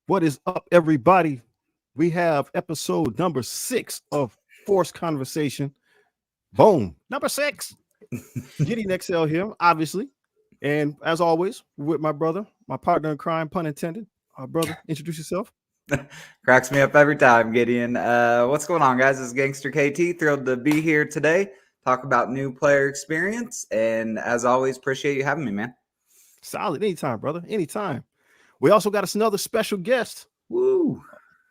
What is up, everybody? We have episode number 6 of Forced Conversation. Boom. Number 6. Giddy XL here, obviously. And as always, with my brother, my partner in crime, pun intended. Brother, introduce yourself. Cracks me up every time, Gideon. What's going on, guys? It's Gangster KT. Thrilled to be here today. Talk about new player experience. And as always, appreciate you having me, man. Solid. Anytime, brother. Anytime. We also got us another special guest. Woo.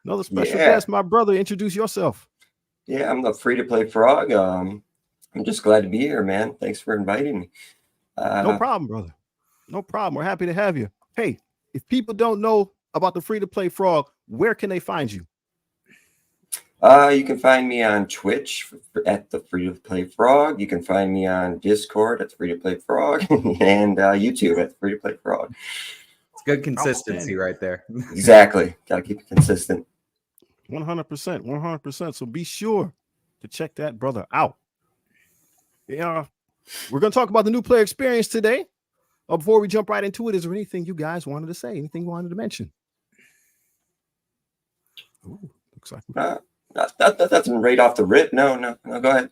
Another special guest, my brother. Introduce yourself. Yeah, I'm the Free-to-Play Frog. I'm just glad to be here, man. Thanks for inviting me. No problem, brother. No problem. We're happy to have you. Hey, if people don't know about the Free-to-Play Frog, where can they find you? You can find me on Twitch at the Free-to-Play Frog. You can find me on Discord at the Free-to-Play Frog and YouTube at the Free-to-Play Frog. It's good consistency right there. Exactly. Got to keep it consistent. 100%. 100%. So be sure to check that brother out. Yeah, we're going to talk about the new player experience today. Before we jump right into it, is there anything you guys wanted to say? Anything you wanted to mention? Ooh, looks like that's right off the rip. No, go ahead.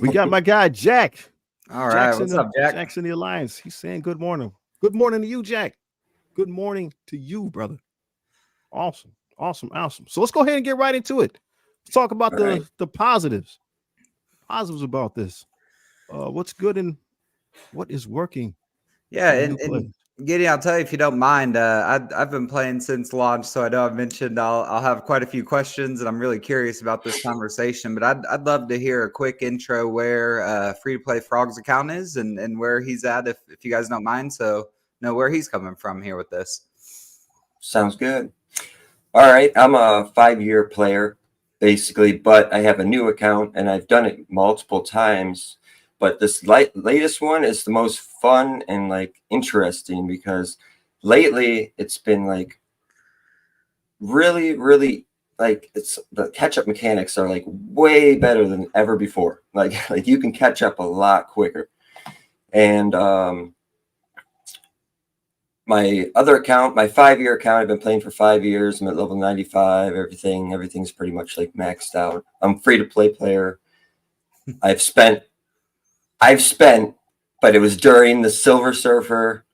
We got my guy Jack. All right, what's up, Jack? Jack's in the Alliance. He's saying good morning. Good morning to you, Jack. Good morning to you, brother. Awesome. So let's go ahead and get right into it. Let's talk about the positives. Positives about this. What's good and what is working? Yeah, and Gideon, I'll tell you if you don't mind. I've been playing since launch, so I know I've mentioned I'll have quite a few questions, and I'm really curious about this conversation. But I'd love to hear a quick intro where Free to Play Frog's account is and where he's at, if you guys don't mind. So know where he's coming from here with this. Sounds good. All right, I'm a 5-year player, basically, but I have a new account, and I've done it multiple times. But this latest one is the most fun and interesting because lately it's been really it's the catch-up mechanics are way better than ever before. Like you can catch up a lot quicker. And my other account, my 5-year account, I've been playing for 5 years. I'm at level 95. Everything's pretty much maxed out. I'm free-to-play player. I've spent, but it was during the Silver Surfer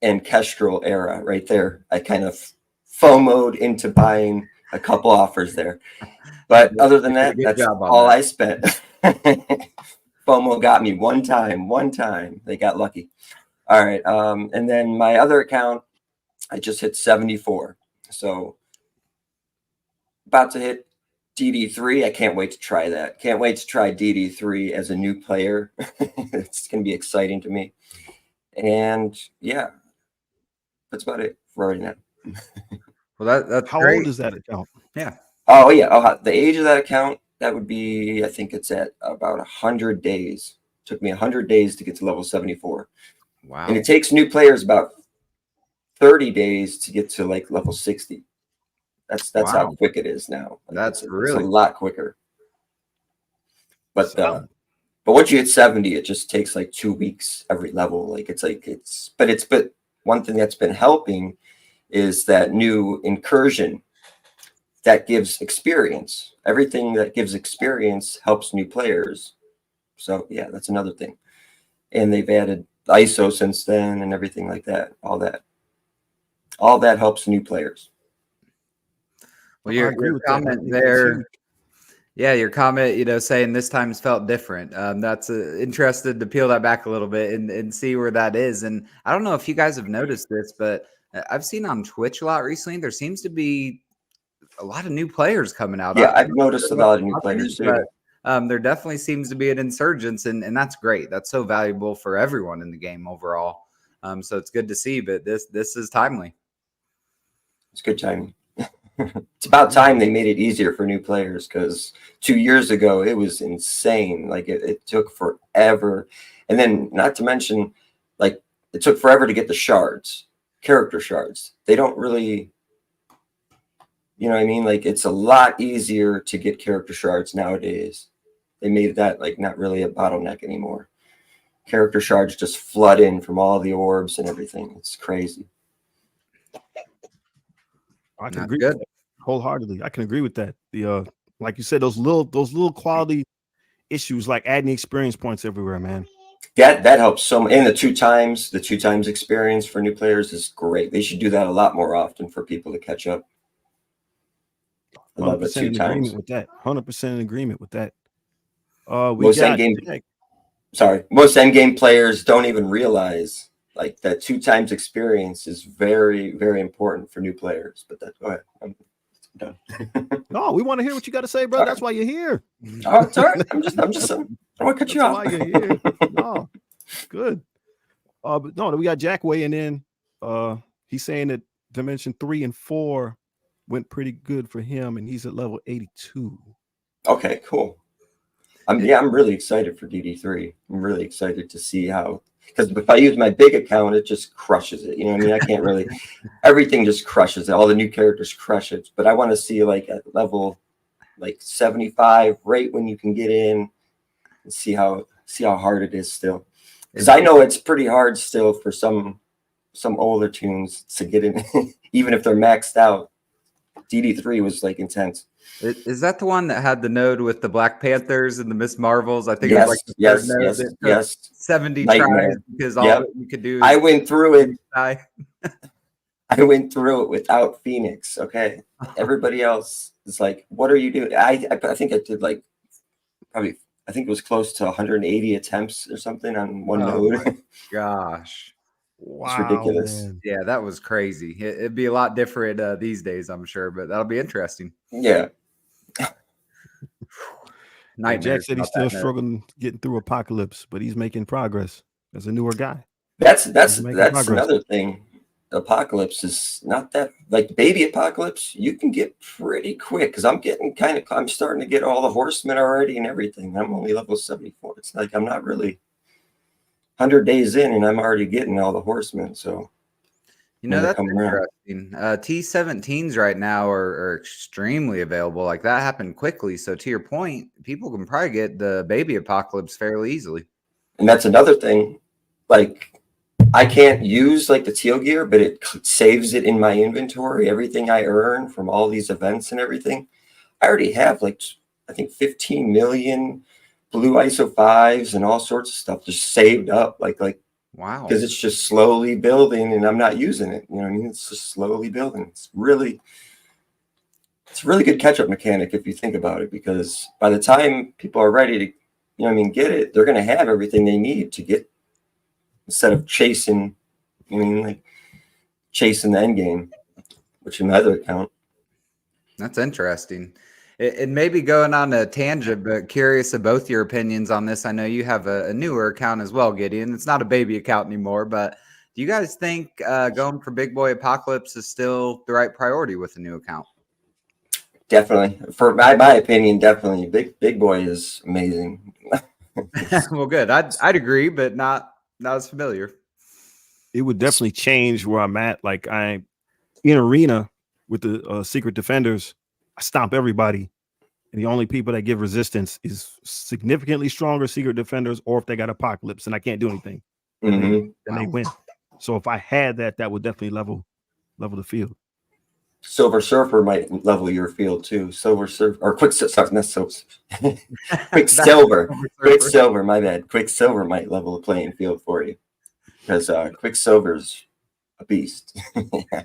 and Kestrel era right there. I kind of FOMO'd into buying a couple offers there. But other than that, that's all I spent. FOMO got me one time. They got lucky. All right. And then my other account, I just hit 74. So about to hit DD3. I can't wait to try that. Can't wait to try DD3 as a new player. It's going to be exciting to me. And yeah, that's about it for right now. Well, that's how great. old is that account? Yeah. Oh, yeah. The age of that account, that would be, I think it's at about 100 days. Took me 100 days to get to level 74. Wow. And it takes new players about 30 days to get to level 60. That's how quick it is now. It's a lot quicker. But once you hit 70, it just takes 2 weeks every level. But one thing that's been helping is that new incursion that gives experience. Everything that gives experience helps new players. So yeah, that's another thing. And they've added ISO since then and everything like that. All that helps new players. Well, your comment there, your comment, saying this time's felt different. That's interested to peel that back a little bit and see where that is. And I don't know if you guys have noticed this, but I've seen on Twitch a lot recently. There seems to be a lot of new players coming out. Yeah, I've noticed a lot of new players too. There definitely seems to be an insurgence, and that's great. That's so valuable for everyone in the game overall. So it's good to see, but this is timely. It's good timing. It's about time they made it easier for new players, because 2 years ago it was insane. It took forever, and then not to mention it took forever to get the shards, character shards. They don't really, you know what I mean? It's a lot easier to get character shards nowadays. They made that not really a bottleneck anymore. Character shards just flood in from all the orbs and everything. It's crazy. I can That's agree good. with that wholeheartedly. I can agree with that. The like you said, those little quality issues, like adding experience points everywhere, man. That helps so much. And the two times experience for new players is great. They should do that a lot more often for people to catch up. I love it. 100% Two in times. agreement with that. 100% in agreement with that. We Most got endgame, most endgame players don't even realize like that 2 times experience is very, very important for new players. But go ahead. I'm done. No, we want to hear what you got to say, bro. That's why you're here. Oh, it's all right. I'm just I don't want to cut you That's off. why you're here. No, good. But no, we got Jack weighing in. He's saying that Dimension 3 and 4 went pretty good for him, and he's at level 82. Okay, cool. I'm really excited for DD3. I'm really excited to see how, because if I use my big account, it just crushes it. You know what I mean? I can't really, everything just crushes it. All the new characters crush it. But I want to see like at level like 75, right when you can get in and see how hard it is still. Because I know it's pretty hard still for some older tunes to get in, even if they're maxed out. DD3 was like intense. Is that the one that had the node with the Black Panthers and the Miss Marvels? I think Yes, it was like the third node that took 70 Nightmare. tries because all that you could do is I went through it. die. I went through it without Phoenix. Okay. Everybody else is like, what are you doing? I think I did like probably, I think it was close to 180 attempts or something on one node. Gosh. Wow, it's ridiculous. Man. Yeah, that was crazy. It'd be a lot different these days, I'm sure, but that'll be interesting. Yeah. Jack said he's still struggling getting through Apocalypse, but he's making progress as a newer guy. That's another thing. Apocalypse is not that like baby Apocalypse. You can get pretty quick because I'm starting to get all the horsemen already and everything. I'm only level 74. It's like I'm not really 100 days in and I'm already getting all the horsemen. So that's interesting. T17s right now are extremely available. Like that happened quickly. So to your point, people can probably get the baby Apocalypse fairly easily. And that's another thing. Like I can't use like the teal gear, but it saves it in my inventory. Everything I earn from all these events and everything, I already have like I think 15 million blue ISO 5s and all sorts of stuff just saved up. Like wow, because it's just slowly building and I'm not using it. You know what I mean? It's just slowly building. It's really good catch-up mechanic if you think about it, because by the time people are ready to, get it, they're going to have everything they need to get, instead of chasing, chasing the end game, which in my other account. That's interesting. It may be going on a tangent, but curious of both your opinions on this. I know you have a newer account as well, Gideon. It's not a baby account anymore, but do you guys think going for Big Boy Apocalypse is still the right priority with a new account? Definitely. For my opinion, definitely. Big Boy is amazing. Well, good. I'd agree, but not as familiar. It would definitely change where I'm at. Like I'm in arena with the Secret Defenders. I stomp everybody, and the only people that give resistance is significantly stronger Secret Defenders, or if they got Apocalypse, and I can't do anything, then they win. So if I had that would definitely level the field. Silver Surfer might level your field too. Silver Surfer or Quicksilver, not so. Quicksilver. Quicksilver, my bad. Quicksilver might level the playing field for you, because Quicksilver's a beast.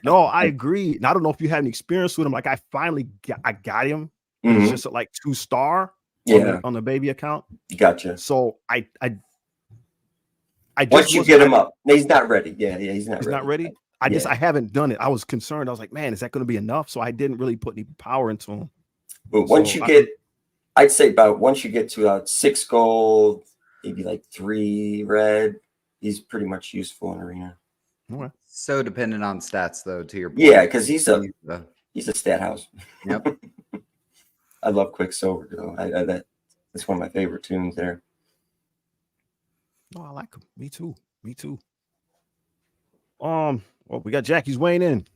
No, I agree. And I don't know if you had any experience with him. Like I got him. Mm-hmm. It's just like 2-star on the baby account. Gotcha. So I once you get him up, he's not ready. Yeah, he's not ready. I haven't done it. I was concerned. I was like, man, is that going to be enough? So I didn't really put any power into him. But once I'd say once you get to 6 gold, maybe like 3 red, he's pretty much useful in arena. Okay. So dependent on stats, though, to your point. Yeah, because he's a stat house. Yep. I love Quicksilver though. That's one of my favorite tunes there. Oh, I like him. Me too. Well, we got Jack. He's weighing in.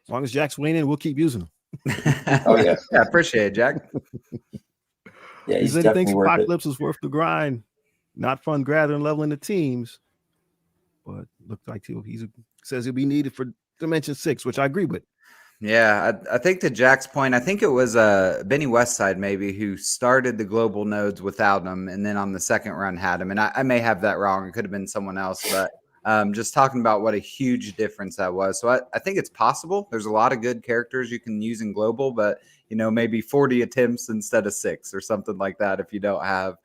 As long as Jack's weighing in, we'll keep using him. Oh yeah. Yeah, appreciate it, Jack. Yeah, he said he thinks Apocalypse is worth the grind. Not fun gathering, leveling the teams, but looks like he says he'll be needed for Dimension 6, which I agree with. Yeah, I think to Jack's point, I think it was Benny Westside maybe who started the global nodes without him, and then on the second run had him. And I may have that wrong; it could have been someone else. But just talking about what a huge difference that was. So I think it's possible. There's a lot of good characters you can use in global, but maybe 40 attempts instead of 6 or something like that. If you don't have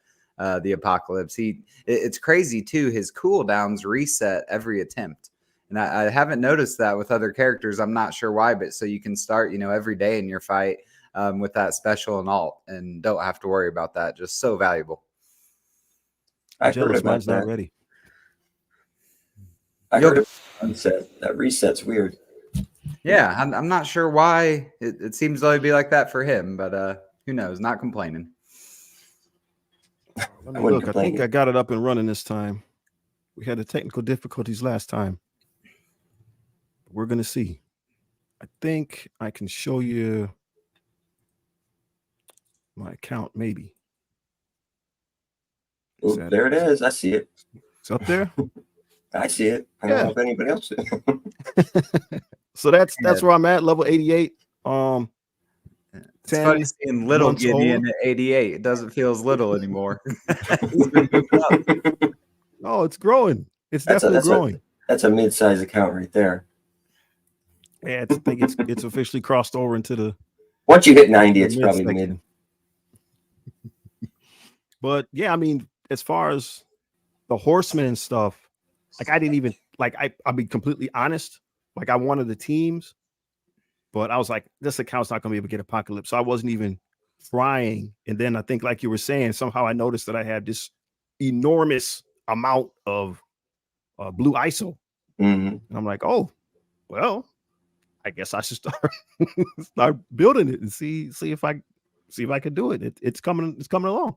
the apocalypse, it's crazy too. His cooldowns reset every attempt. And I haven't noticed that with other characters. I'm not sure why, but so you can start, every day in your fight with that special and alt and don't have to worry about that. Just so valuable. I jealous. heard about Mine's not that. ready. I heard about reset. That reset's weird. Yeah, I'm not sure why. It seems to be like that for him, but who knows? Not complaining. Let me look. I think I got it up and running this time. We had the technical difficulties last time. We're going to see. I think I can show you my account, maybe. Ooh, there it is. I see it. It's up there. I see it. I don't know if anybody else. So that's where I'm at, level 88. It's funny seeing little Gideon at 88. It doesn't feel as little anymore. Oh, it's growing. It's definitely growing. That's a mid-size account right there. Yeah, I think it's officially crossed over into the. Once you hit 90, it's probably mid. But yeah, I mean, as far as the horsemen and stuff, like I didn't even I'll be completely honest. Like I wanted the teams, but I was like, this account's not gonna be able to get apocalypse. So I wasn't even trying. And then I think, like you were saying, somehow I noticed that I had this enormous amount of blue ISO. Mm-hmm. And I'm like, oh, well, I guess I should start building it and see if I can do it. It's coming along.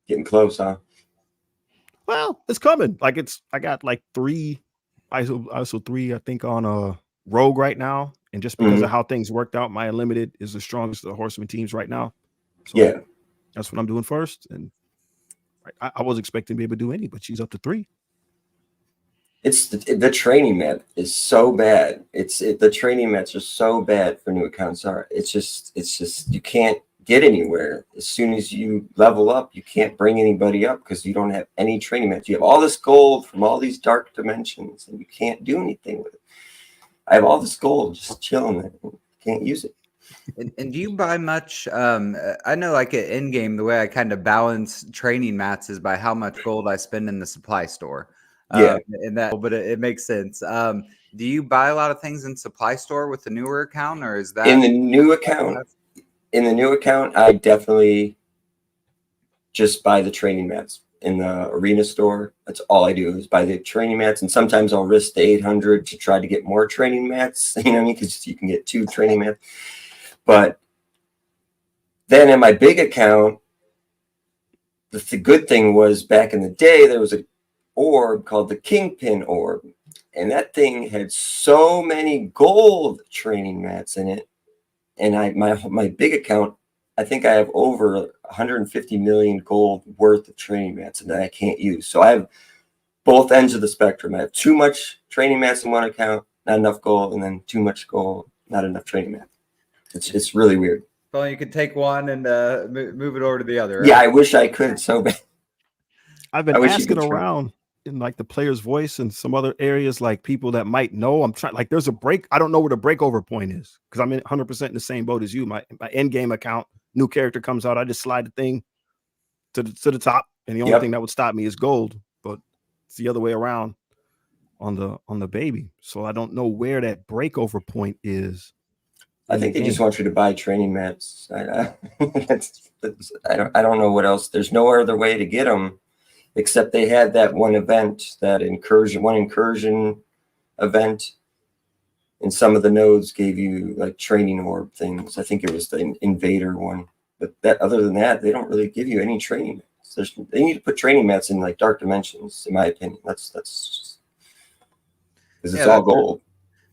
Getting close, huh? Well, it's coming. Like I got like 3 ISO 3, I think, on a Rogue right now. And just because of how things worked out, my Unlimited is the strongest of the horseman teams right now. So yeah, that's what I'm doing first. And I was expecting to be able to do any, but she's up to 3. It's the training map is so bad. The training maps are so bad for new accounts. It's just you can't get anywhere. As soon as you level up, you can't bring anybody up because you don't have any training maps. You have all this gold from all these dark dimensions, and you can't do anything with it. I have all this gold just chilling there. Can't use it. And do you buy much? I know, like at end game, the way I kind of balance training mats is by how much gold I spend in the supply store. Yeah, but it makes sense. Do you buy a lot of things in supply store with the newer account, or is that in the new account? In the new account, I definitely just buy the training mats in the arena store. That's all I do is buy the training mats, and sometimes I'll risk the 800 to try to get more training mats. You know what I mean? Because you can get 2 training mats. But then in my big account, the good thing was back in the day there was a orb called the Kingpin orb, and that thing had so many gold training mats in it. And my big account, I think I have over 150 million gold worth of training mats that I can't use. So I have both ends of the spectrum. I have too much training mats in one account, not enough gold, and then too much gold, not enough training mats. It's really weird. Well, you could take one and move it over to the other. Right? Yeah, I wish I could so bad. I've been asking around in like the player's voice and some other areas, like people that might know. I'm trying, like there's a break. I don't know where the breakover point is because I'm in 100% in the same boat as you. My end game account, new character comes out, I just slide the thing to the top, and the only thing that would stop me is gold. But it's the other way around on the baby. So I don't know where that breakover point is. I think they just want you to buy training mats. I don't know what else. There's no other way to get them, except they had that one event, that incursion event, and some of the nodes gave you like training orb things. I think it was the invader one, but other than that, they don't really give you any training mats. They need to put training mats in like dark dimensions, in my opinion. That's because it's all gold.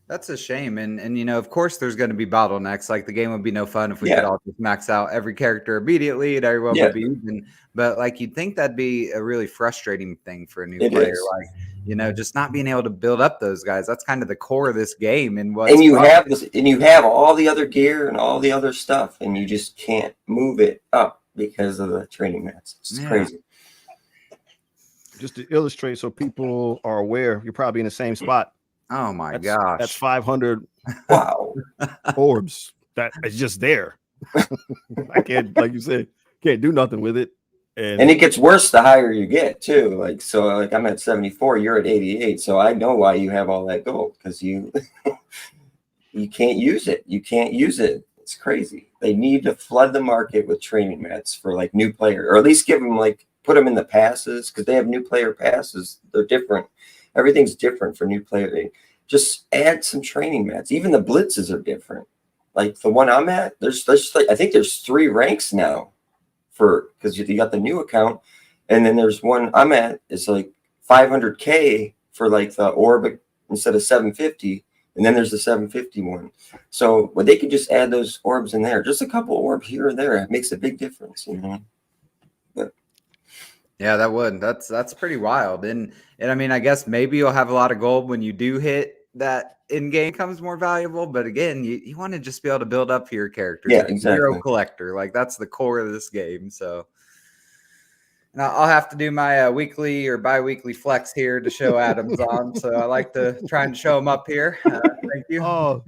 That's a shame. And of course there's going to be bottlenecks. Like the game would be no fun if we could all just max out every character immediately and everyone would be even. But like you'd think that'd be a really frustrating thing for a new player. Like just not being able to build up those guys. That's kind of the core of this game. And you have all the other gear and all the other stuff, and you just can't move it up because of the training mats. It's crazy. Just to illustrate so people are aware, you're probably in the same spot. Oh my gosh. That's 500 orbs. That is just there. I can't, like you said, can't do nothing with it. And it gets worse the higher you get too. Like I'm at 74, you're at 88. So I know why you have all that gold, because you can't use it. You can't use it. It's crazy. They need to flood the market with training mats for like new players, or at least give them put them in the passes, because they have new player passes. They're different. Everything's different for new players. Just add some training mats. Even the blitzes are different. Like the one I'm at, there's I think there's 3 ranks now, because you got the new account, and then there's one I'm at is like 500K for like the orb instead of 750, and then there's the 750 one. So when they could just add those orbs in there, just a couple orbs here or there, it makes a big difference, But yeah, that would. That's pretty wild. And I mean, I guess maybe you'll have a lot of gold when you do hit that in-game becomes more valuable. But again, you want to just be able to build up your characters. Yeah, exactly. Hero collector. Like that's the core of this game. So now I'll have to do my weekly or bi-weekly flex here to show Adams on. So I like to try and show him up here. Thank you. Oh,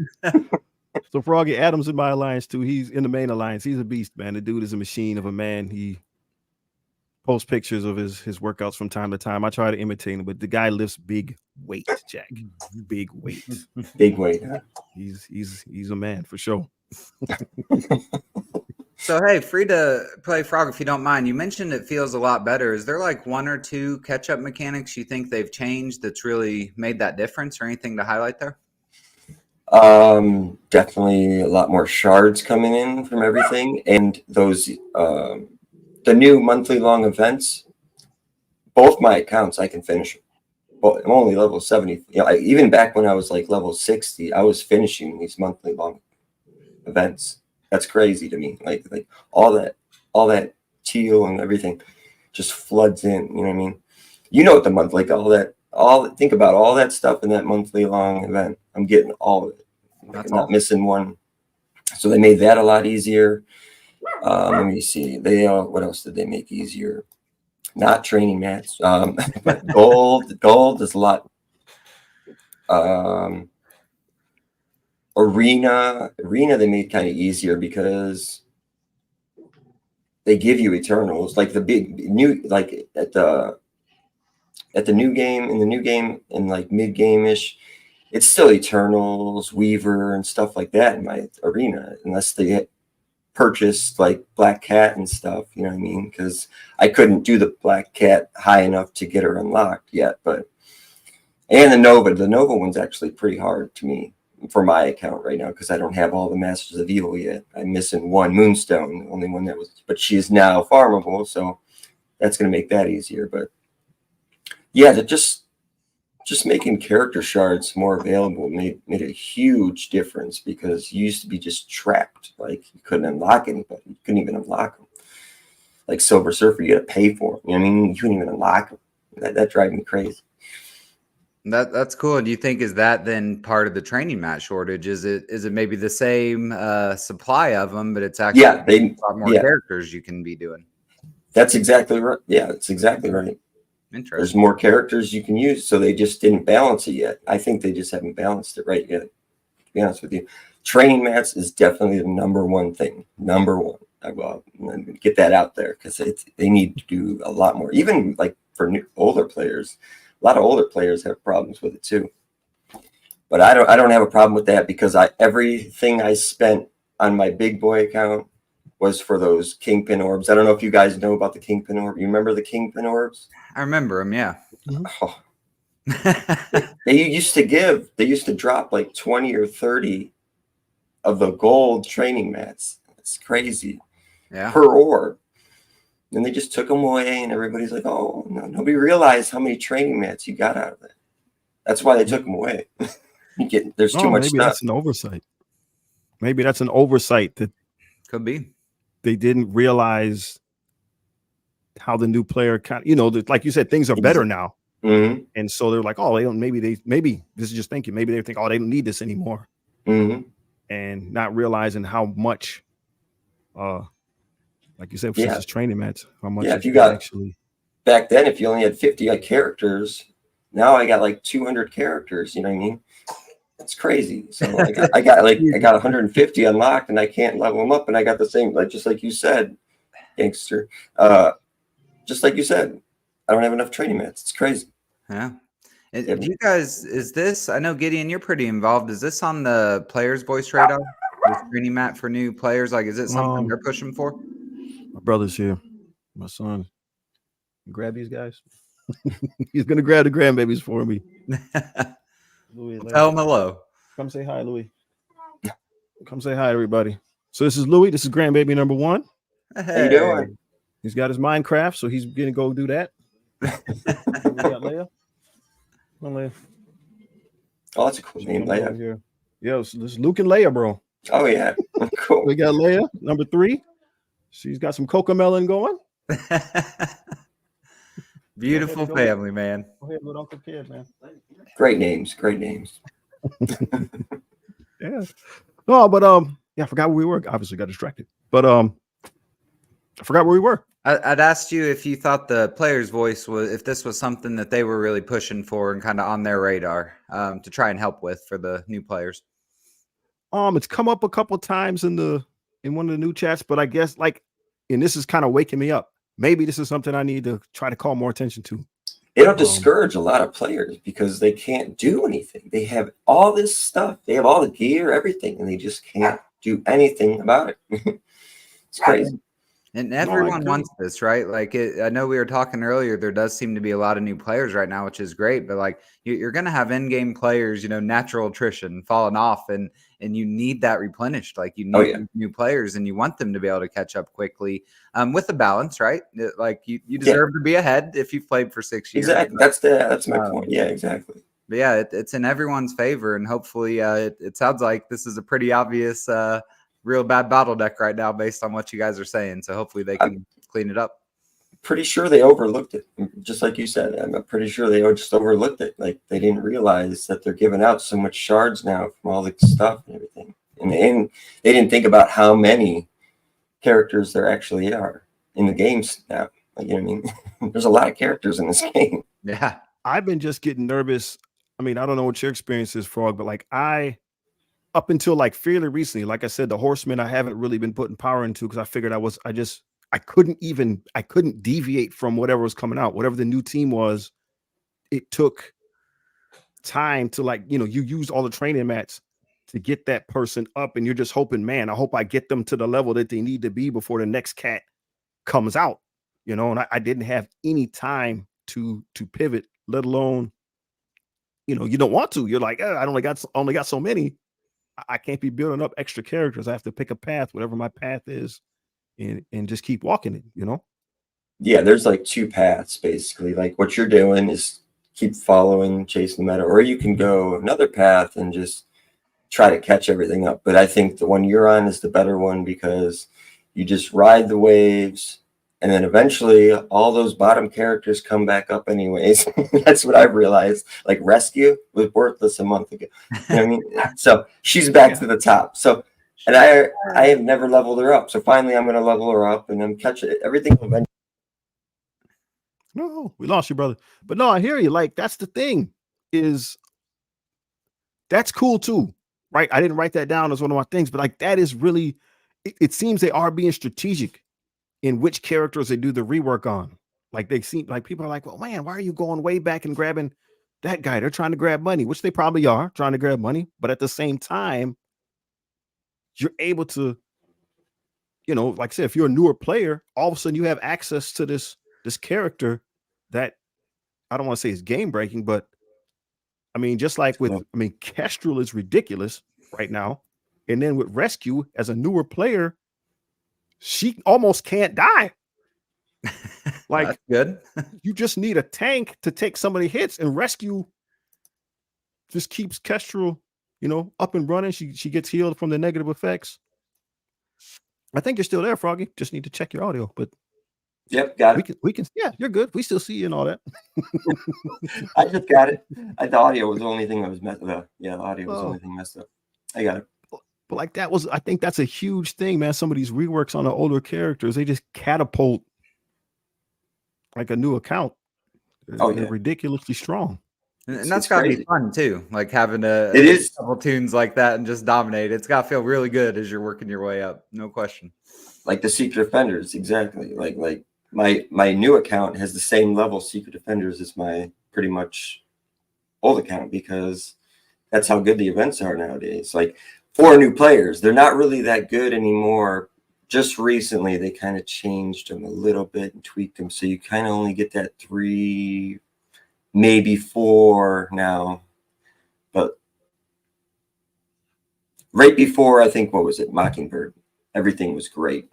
so Froggy, Adams in my alliance too. He's in the main alliance. He's a beast, man. The dude is a machine of a man. He post pictures of his workouts from time to time. I try to imitate him, but the guy lifts big weight, Jack. Big weight. Big weight. He's a man for sure. So hey, free to play Frog, if you don't mind. You mentioned it feels a lot better. Is there like 1 or 2 catch-up mechanics you think they've changed that's really made that difference, or anything to highlight there? Definitely a lot more shards coming in from everything, and those the new monthly long events. Both my accounts I can finish them. Well, I'm only level 70. Even back when I was like level 60, I was finishing these monthly long events. That's crazy to me. Like all that teal and everything just floods in. You know what I mean? What the month, like think about all that stuff in that monthly long event. I'm getting all of it. I'm not missing one. So they made that a lot easier. Let me see. What else did they make easier? Not training mats. But gold is a lot. Arena they made kind of easier because they give you Eternals, like the big new, like at the new game, and like mid game ish, it's still Eternals, Weaver, and stuff like that in my arena, unless they purchased like Black Cat and stuff, you know what I mean? Because I couldn't do the Black Cat high enough to get her unlocked yet. And the Nova one's actually pretty hard to me for my account right now, because I don't have all the Masters of Evil yet. I'm missing one Moonstone, the only one that was, but she is now farmable, so that's going to make that easier. But yeah, just making character shards more available made a huge difference, because you used to be just trapped. Like you couldn't unlock anybody. You couldn't even unlock them. Like Silver Surfer, you got to pay for them. You know what I mean? You couldn't even unlock them. That drives me crazy. That's cool. Do you think is that then part of the training mat shortage? Is it maybe the same supply of them, but it's actually a lot more characters you can be doing? That's exactly right. Yeah, that's exactly right. Interesting. There's more characters you can use, so they just didn't balance it yet. I think they just haven't balanced it right yet, to be honest with you. Training mats is definitely the number one thing. Number one. I will get that out there, because they need to do a lot more. Even like for older players, a lot of older players have problems with it too. But I don't have a problem with that, because everything I spent on my big boy account was for those Kingpin orbs. I don't know if you guys know about the Kingpin orb. You remember the Kingpin orbs? I remember them, yeah. Oh. They used to drop like 20 or 30 of the gold training mats. It's crazy. Yeah. Per orb. And they just took them away, and everybody's like, oh, no, nobody realized how many training mats you got out of it. That's why they took them away. There's too much maybe stuff. That's an oversight. Maybe that's an oversight that could be. They didn't realize how the new player like you said, things are better now. Mm-hmm. And so they're like, oh, they don't. Maybe this is just thinking. Maybe they think, oh, they don't need this anymore, Mm-hmm. and not realizing how much, like you said, since Yeah. it's training mats, how much Yeah. it If you got actually. back then, if you only had 50 characters, now I got like 200 characters. You know what I mean? It's crazy. So I got 150 unlocked, and I can't level them up, and I got the same, like just like you said, gangster. Just like you said, I don't have enough training mats. It's crazy. Yeah. Do you guys, is this, I know Gideon, you're pretty involved. Is this on the player's voice radar? This training mat for new players? Like, is it something they're pushing for? My brother's here. My son. Grab these guys. He's gonna grab the grandbabies for me. Louis, Tell him hello. Come say hi, Louis. Come say hi, everybody. So this is Louis. This is grandbaby number 1. Hey. How you doing? He's got his Minecraft, so he's gonna go do that. We got Leia. Come on, Leia. Oh, that's a cool name, Leia. Here. Yeah, so this is Luke and Leia, bro. Oh yeah, cool. We got Leia, number 3. She's got some cocomelon going. Beautiful family, man. Go ahead with Uncle Kid, man. Great names. Yeah. No, but yeah, I forgot where we were. Obviously got distracted. But I forgot where we were. I'd asked you if you thought the player's voice was, if this was something that they were really pushing for and kind of on their radar to try and help with for the new players. It's come up a couple times in one of the new chats, but I guess and this is kind of waking me up. Maybe this is something I need to try to call more attention to. It'll discourage a lot of players because they can't do anything. They have all this stuff. They have all the gear, everything, and they just can't do anything about it. It's crazy. And everyone wants this, right? Like, I know we were talking earlier, there does seem to be a lot of new players right now, which is great. But like, you're going to have in-game players, natural attrition falling off, and you need that replenished. Like, you need new players, and you want them to be able to catch up quickly with a balance, right? Like, you deserve to be ahead if you've played for 6 years. Exactly. That's my point. Yeah, exactly. But yeah, it's in everyone's favor, and hopefully, it sounds like this is a pretty obvious. Real bad battle deck right now based on what you guys are saying. So hopefully they can clean it up. Pretty sure they overlooked it. Just like you said, I'm pretty sure they just overlooked it. Like they didn't realize that they're giving out so much shards now from all the stuff and everything. And they didn't think about how many characters there actually are in the games now. Like, you know what I mean? There's a lot of characters in this game. Yeah. I've been just getting nervous. I mean, I don't know what your experience is, Frog, but like up until fairly recently, like I said, the Horsemen I haven't really been putting power into because I figured I couldn't deviate from whatever was coming out. Whatever the new team was, it took time to you use all the training mats to get that person up, and you're just hoping, man, I hope I get them to the level that they need to be before the next cat comes out. And I didn't have any time to pivot, let alone, you don't want to. You're like, I only got so many. I can't be building up extra characters. I have to pick a path, whatever my path is, and just keep walking it, Yeah, there's like 2 paths basically. Like what you're doing is keep following, chasing the meta, or you can go another path and just try to catch everything up. But I think the one you're on is the better one because you just ride the waves, and then eventually all those bottom characters come back up anyways. That's what I've realized. Like Rescue was worthless a month ago. You know what I mean? So she's back to the top. So, and I have never leveled her up. So finally I'm going to level her up and then catch it. Everything eventually. No, we lost you, brother. But no, I hear you. Like, that's the thing that's cool too, right? I didn't write that down as one of my things, but that is really, it seems they are being strategic in which characters they do the rework on. Like they seem like people are like, well, man, why are you going way back and grabbing that guy? They're trying to grab money, which they probably are trying to grab money. But at the same time, you're able to, like I said, if you're a newer player, all of a sudden you have access to this character that I don't want to say is game breaking, but I mean, just like Kestrel is ridiculous right now. And then with Rescue as a newer player, she almost can't die. Like, that's good. You just need a tank to take some of the hits, and Rescue just keeps Kestrel, up and running. She gets healed from the negative effects. I think you're still there, Froggy. Just need to check your audio, but Yep, got it. We can. Yeah, you're good. We still see you and all that. I just got it. The audio was the only thing that was messed up. Yeah, the audio was the only thing messed up. I got it. But like I think that's a huge thing, man. Some of these reworks on the older characters, they just catapult like a new account. They're ridiculously strong. And that's got to be fun too, like having a couple tunes like that and just dominate. It's got to feel really good as you're working your way up, no question. Like the Secret Defenders, exactly. Like my new account has the same level Secret Defenders as my pretty much old account, because that's how good the events are nowadays. Like for new players, they're not really that good anymore. Just recently, they kind of changed them a little bit and tweaked them, so you kind of only get that 3, maybe 4 now. But right before, I think, what was it, Mockingbird, everything was great.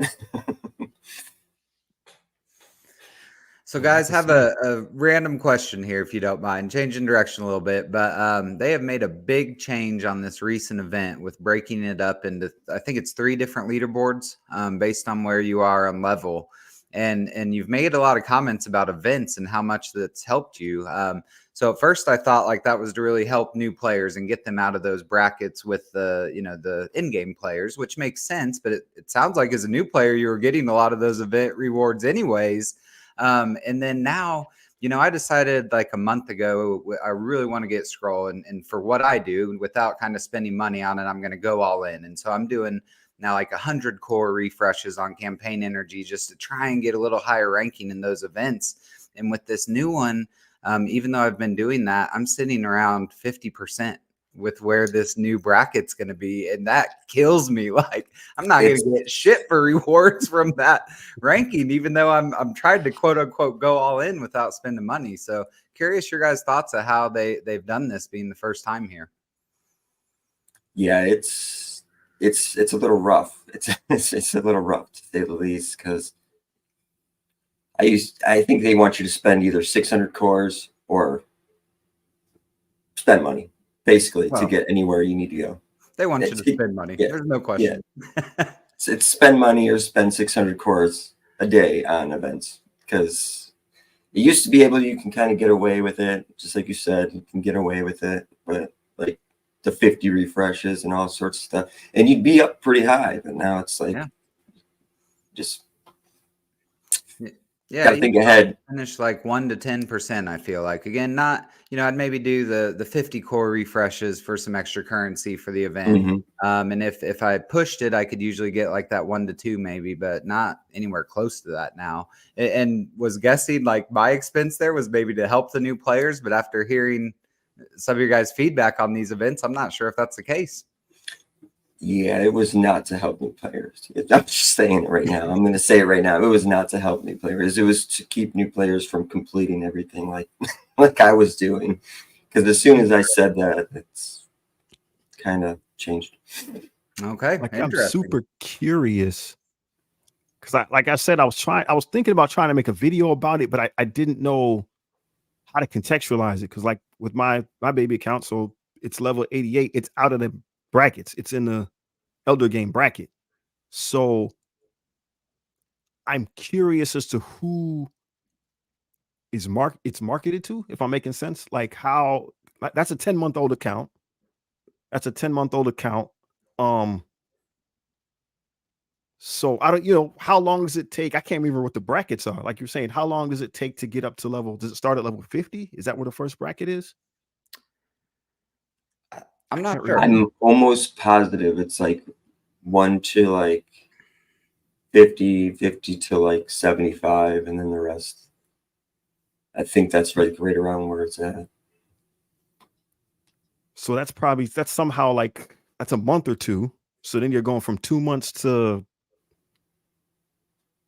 So guys, have a random question here, if you don't mind, changing direction a little bit, but they have made a big change on this recent event with breaking it up into, I think it's 3 different leaderboards based on where you are on level. And you've made a lot of comments about events and how much that's helped you. So at first I thought like that was to really help new players and get them out of those brackets with the, the in-game players, which makes sense. But it sounds like as a new player, you were getting a lot of those event rewards anyways. And then now, I decided like a month ago, I really want to get Scroll, and for what I do without kind of spending money on it, I'm going to go all in. And so I'm doing now like 100 core refreshes on campaign energy just to try and get a little higher ranking in those events. And with this new one, even though I've been doing that, I'm sitting around 50% with where this new bracket's going to be. And that kills me. Like I'm not going to get shit for rewards from that ranking, even though I'm trying to quote unquote go all in without spending money. So curious your guys' thoughts of how they've done this being the first time here. Yeah, it's a little rough. It's a little rough to say the least, because I think they want you to spend either 600 cores or spend money, basically, to get anywhere you need to go. They want you to spend money. Yeah, there's no question. Yeah. It's spend money or spend 600 cores a day on events, because it used to be you can kind of get away with it. Just like you said, you can get away with it, but like the 50 refreshes and all sorts of stuff, and you'd be up pretty high. But now it's like, just gotta think ahead. Finish like 1 to 10%. I feel like, again, not I'd maybe do the 50 core refreshes for some extra currency for the event. And if I pushed it, I could usually get like that 1 to 2 maybe, but not anywhere close to that now. And was guessing like my expense there was maybe to help the new players, but after hearing some of your guys' feedback on these events, I'm not sure if that's the case. Yeah, it was not to help new players. I'm just saying it right now. I'm going to say it right now. It was not to help new players. It was to keep new players from completing everything like I was doing. Because as soon as I said that, it's kind of changed. Okay, I'm super curious, because like I said, I was thinking about trying to make a video about it, but I didn't know how to contextualize it, because like with my baby account, so it's level 88, it's out of the brackets, it's in the elder game bracket. So I'm curious as to who it's marketed to, if I'm making sense. Like how, that's a 10-month-old account. So I don't, how long does it take? I can't remember what the brackets are. Like you're saying, how long does it take to get up to level? Does it start at level 50? Is that where the first bracket is? I'm not sure. I'm almost positive it's like 1 to like 50 to like 75, and then the rest. I think that's right around where it's at. So that's somehow like that's a month or 2. So then you're going from 2 months to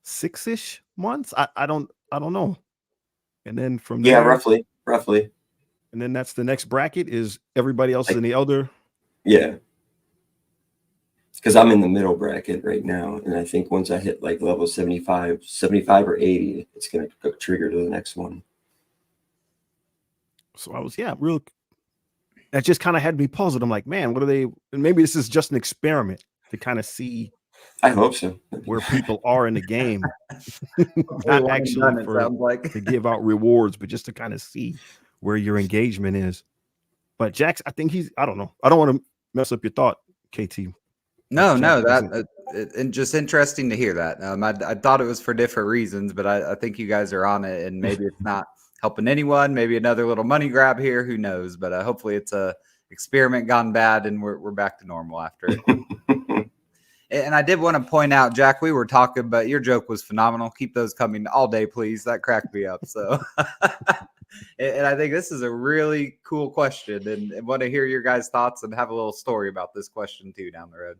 6-ish months. I don't know. And then from there, roughly. And then that's the next bracket is everybody else in the elder. Yeah. Because I'm in the middle bracket right now, and I think once I hit like level 75 or 80, it's going to trigger to the next one. So I was that just kind of had me puzzled. I'm like, man, what are they? And maybe this is just an experiment to kind of see I hope so. where people are in the game, Hopefully not one and actually done, it for sounds like. to give out rewards, but just to kind of see where your engagement is. But Jax, I think I don't know. I don't want to mess up your thought, KT. No, Jack and just interesting to hear that. I thought it was for different reasons, but I think you guys are on it, and maybe it's not helping anyone. Maybe another little money grab here. Who knows? But hopefully it's a experiment gone bad, and we're back to normal after it. And I did want to point out, Jack, we were talking, but your joke was phenomenal. Keep those coming all day, please. That cracked me up. So, and I think this is a really cool question, and want to hear your guys' thoughts and have a little story about this question too down the road.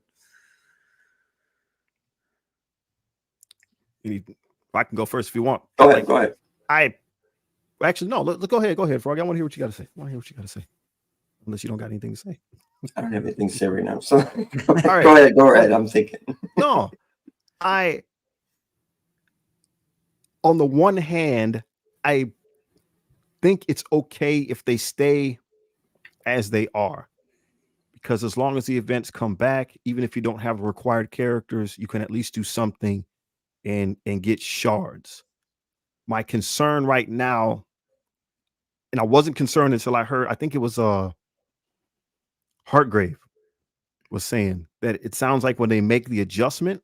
I can go first if you want. Go ahead. Go ahead. Actually no. Go ahead, Frog. I want to hear what you got to say. Unless you don't got anything to say. I don't have anything to say right now. So All right. Go ahead. I'm thinking. No, on the one hand, I think it's okay if they stay as they are, because as long as the events come back, even if you don't have the required characters, you can at least do something and get shards. My concern right now, and I wasn't concerned until I heard, I think it was Heartgrave was saying that it sounds like when they make the adjustment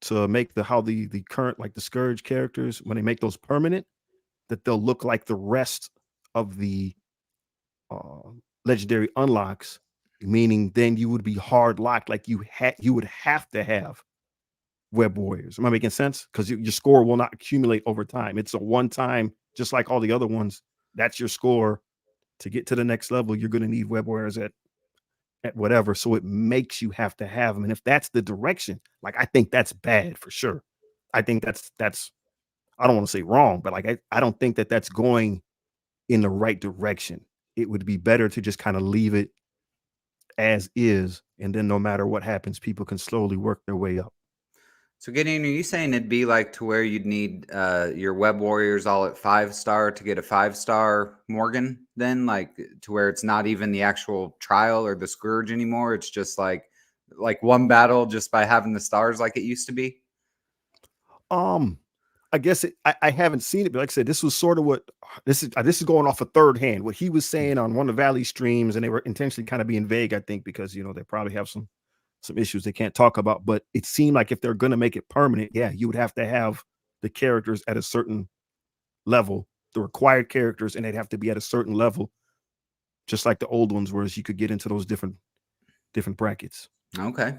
to make the current, like the Scourge characters, when they make those permanent, that they'll look like the rest of the legendary unlocks, meaning then you would be hard locked, like you would have to have web warriors. Am I making sense? Because your score will not accumulate over time. It's a one time, just like all the other ones. That's your score. To get to the next level, you're going to need web warriors at whatever. So it makes you have to have them. And if that's the direction, like, I think that's bad for sure. I think that's I don't want to say wrong, but like I don't think that that's going in the right direction. It would be better to just kind of leave it as is, and then no matter what happens, people can slowly work their way up. So, Gideon, are you saying it'd be like to where you'd need your web warriors all at 5-star to get a 5-star Morgan, then, like, to where it's not even the actual trial or the Scourge anymore? It's just like one battle just by having the stars like it used to be? I guess I haven't seen it, but like I said, this was sort of what this is going off a third hand. What he was saying on one of the Valley streams, and they were intentionally kind of being vague, I think, because they probably have some issues they can't talk about. But it seemed like if they're going to make it permanent, yeah, you would have to have the characters at a certain level, the required characters, and they'd have to be at a certain level, just like the old ones, whereas you could get into those different brackets. Okay.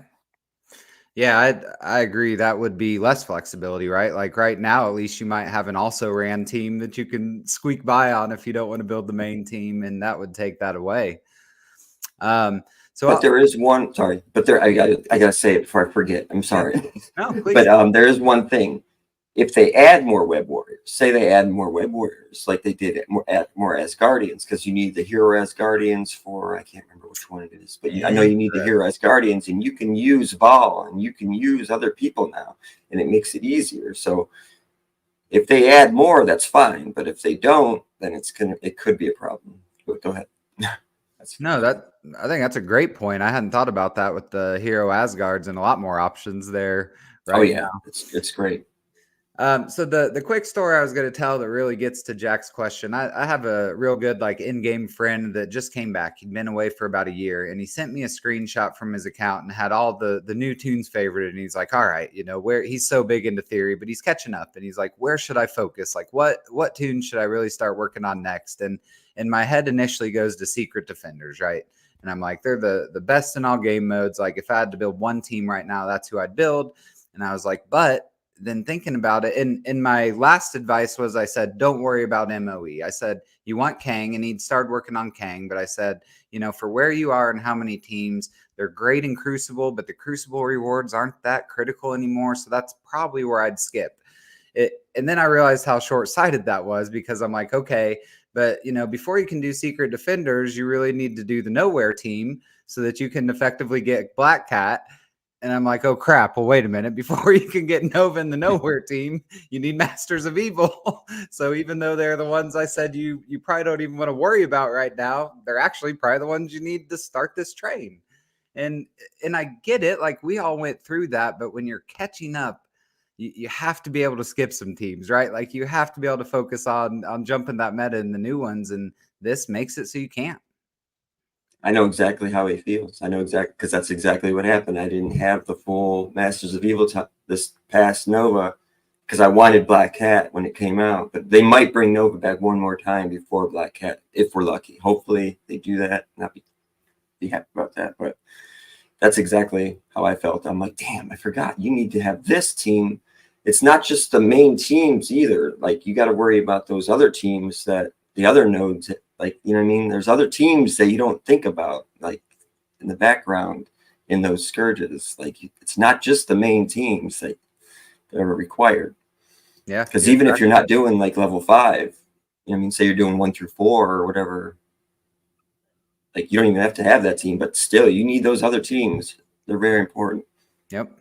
Yeah, I agree. That would be less flexibility, right? Like right now, at least you might have an also ran team that you can squeak by on if you don't want to build the main team, and that would take that away. But there is one. Sorry, but there I gotta say it before I forget. I'm sorry. No, please. But there is one thing. If they add more web warriors, say they add more web warriors, like they did add more Asgardians, because you need the hero Asgardians for, I can't remember which one it is, but I know you need the hero Asgardians, and you can use Val and you can use other people now, and it makes it easier. So if they add more, that's fine. But if they don't, then it could be a problem. But go ahead. I think that's a great point. I hadn't thought about that with the hero Asgards and a lot more options there. Right? Oh yeah, it's great. So the quick story I was going to tell that really gets to Jack's question. I have a real good in-game friend that just came back. He'd been away for about a year, and he sent me a screenshot from his account and had all the new tunes favorited. And he's like, all right, where he's so big into theory, but he's catching up. And he's like, where should I focus? Like what tunes should I really start working on next? And my head initially goes to Secret Defenders, right? And I'm like, they're the best in all game modes. Like if I had to build one team right now, that's who I'd build. And I was like, but then thinking about it, and my last advice was, I said, don't worry about MOE. I said, you want Kang, and he'd started working on Kang. But I said, for where you are and how many teams, they're great in Crucible, but the Crucible rewards aren't that critical anymore. So that's probably where I'd skip it. And then I realized how short-sighted that was, because I'm like, okay, but before you can do Secret Defenders, you really need to do the Nowhere team so that you can effectively get Black Cat. And I'm like, oh, crap. Well, wait a minute. Before you can get Nova in the Nowhere team, you need Masters of Evil. So even though they're the ones I said you probably don't even want to worry about right now, they're actually probably the ones you need to start this train. And I get it. Like, we all went through that, but when you're catching up, you have to be able to skip some teams, right? Like, you have to be able to focus on jumping that meta in the new ones, and this makes it so you can't. I know exactly how he feels. I know exactly, because that's exactly what happened. I didn't have the full Masters of Evil this past Nova because I wanted Black Cat when it came out. But they might bring Nova back one more time before Black Cat, if we're lucky. Hopefully they do that. Not be happy about that, but that's exactly how I felt. I'm like, damn, I forgot. You need to have this team. It's not just the main teams either. Like, you got to worry about those other teams, that the other nodes, like, you know what I mean? There's other teams that you don't think about, like, in the background in those scourges. Like, it's not just the main teams that are required. Yeah. Because even if you're not doing like level 5, you know what I mean? Say you're doing 1 through 4 or whatever, like, you don't even have to have that team, but still you need those other teams. They're very important. Yep.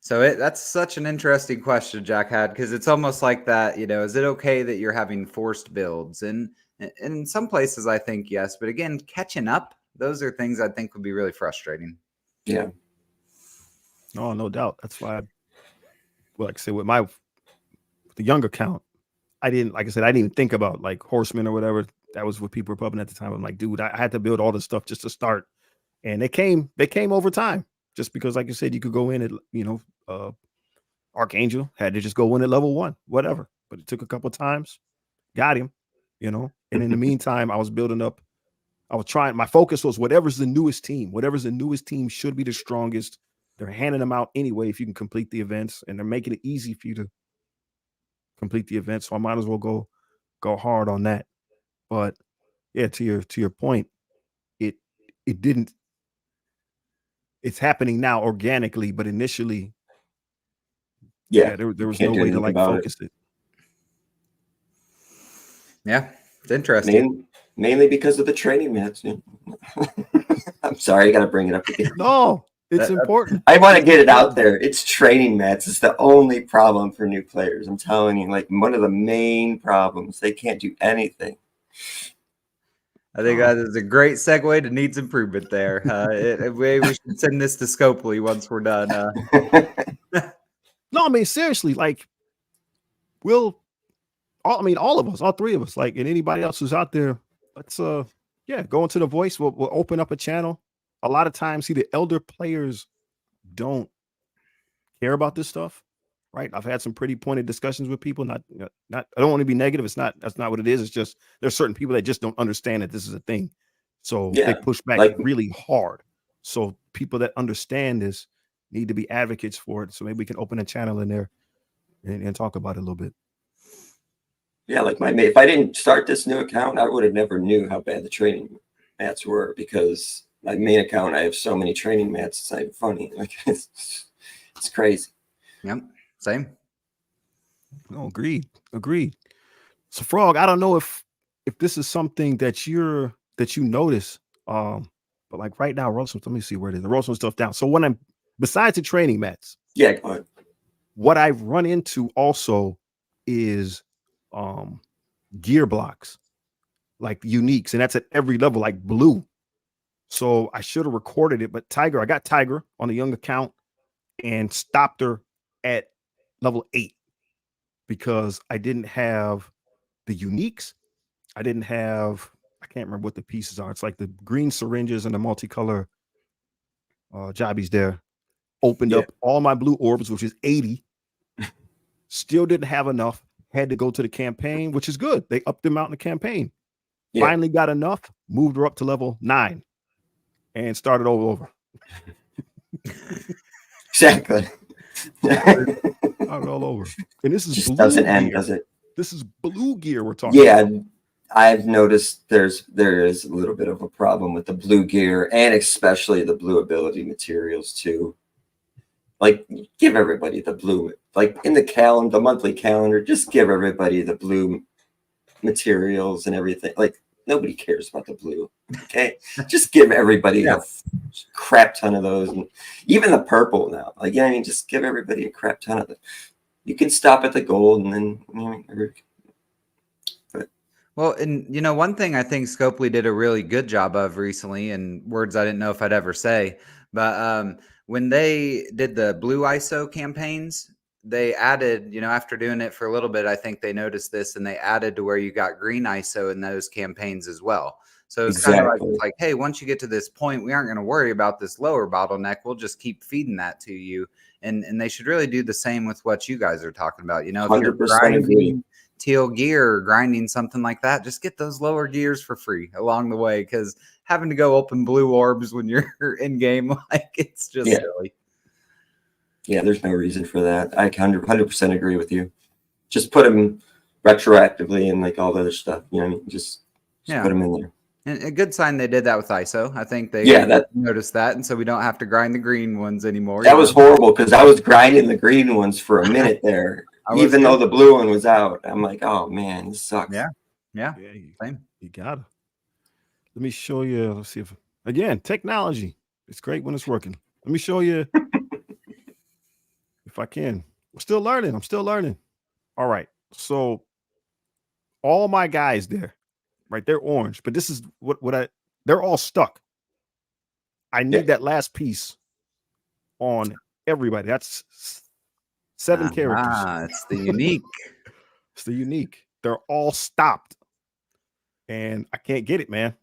So that's such an interesting question Jack had, because it's almost like that, is it okay that you're having forced builds? And in some places, I think yes. But again, catching up, those are things I think would be really frustrating. Yeah. Oh, no doubt. That's why, like I said, with the younger count, I didn't even think about like horsemen or whatever. That was what people were pumping at the time. I'm like, dude, I had to build all this stuff just to start. And they came over time, just because, like you said, you could go in at, Archangel had to just go in at level 1, whatever. But it took a couple of times, got him, and in the meantime, I was building up. I was trying, my focus was whatever's the newest team should be the strongest. They're handing them out anyway if you can complete the events, and they're making it easy for you to complete the event. So I might as well go hard on that. But yeah, to your point, it didn't. It's happening now organically, but initially, Yeah, there was no way to like focus it. Yeah, it's interesting. Mainly because of the training mats. I'm sorry, I got to bring it up again. No, it's important. I want to get it out there. It's training mats. It's the only problem for new players. I'm telling you, like, one of the main problems. They can't do anything. I think that is a great segue to needs improvement there. We should send this to Scopely once we're done. No, I mean, seriously, like, all of us, all 3 of us, like, and anybody else who's out there, let's go into the voice. We'll open up a channel. A lot of times, the elder players don't care about this stuff, right? I've had some pretty pointed discussions with people. Not. I don't want to be negative. That's not what it is. It's just there's certain people that just don't understand that this is a thing, so they push back really hard. So people that understand this need to be advocates for it. So maybe we can open a channel in there and talk about it a little bit. Yeah, like if I didn't start this new account, I would have never knew how bad the training mats were, because my main account, I have so many training mats. It's not even funny. Like, it's crazy. Yep, same. No, agreed. So, Frog, I don't know if this is something that you notice, but like right now, let me see where it is. I wrote some stuff down. So when besides the training mats, yeah, go ahead. What I've run into also is gear blocks, like uniques, and that's at every level, like blue. So I should have recorded it, but I got Tiger on a young account and stopped her at level 8 because I didn't have the uniques. I can't remember what the pieces are. It's like the green syringes and the multicolor jobbies there. Opened up all my blue orbs, which is 80. Still didn't have enough. Had to go to the campaign, which is good. They upped them out in the campaign. Yeah. Finally got enough. Moved her up to level 9 and started all over. Exactly. Started all over. And this is just blue doesn't gear. end, does it? This is blue gear we're talking about. I've noticed there is a little bit of a problem with the blue gear, and especially the blue ability materials too. Like, give everybody the blue, like in the monthly calendar, just give everybody the blue materials and everything. Like, nobody cares about the blue. Okay. Just give everybody a crap ton of those. And even the purple now. Like, I mean, just give everybody a crap ton of it. You can stop at the gold and then, Well, and one thing I think Scopely did a really good job of recently, and words I didn't know if I'd ever say, but when they did the blue ISO campaigns, they added, after doing it for a little bit, I think they noticed this and they added to where you got green ISO in those campaigns as well. So it's kind of like, hey, once you get to this point, we aren't going to worry about this lower bottleneck. We'll just keep feeding that to you. And they should really do the same with what you guys are talking about. If you're 100% grinding agree. teal gear or grinding something like that, just get those lower gears for free along the way, because having to go open blue orbs when you're in game, like, it's just silly. Yeah, there's no reason for that. I 100% agree with you. Just put them retroactively and like all the other stuff. Just put them in there. And a good sign they did that with ISO. I think they noticed that, and so we don't have to grind the green ones anymore. That was horrible, because I was grinding the green ones for a minute there, even though the blue one was out. I'm like, oh man, this sucks. Same. You gotta. Let me show you. Let's see again, technology. It's great when it's working. Let me show you if I can. I'm still learning. All right. So all my guys there, right? They're orange, but this is they're all stuck. I need that last piece on everybody. That's 7 characters. It's the unique. It's the unique. They're all stopped. And I can't get it, man.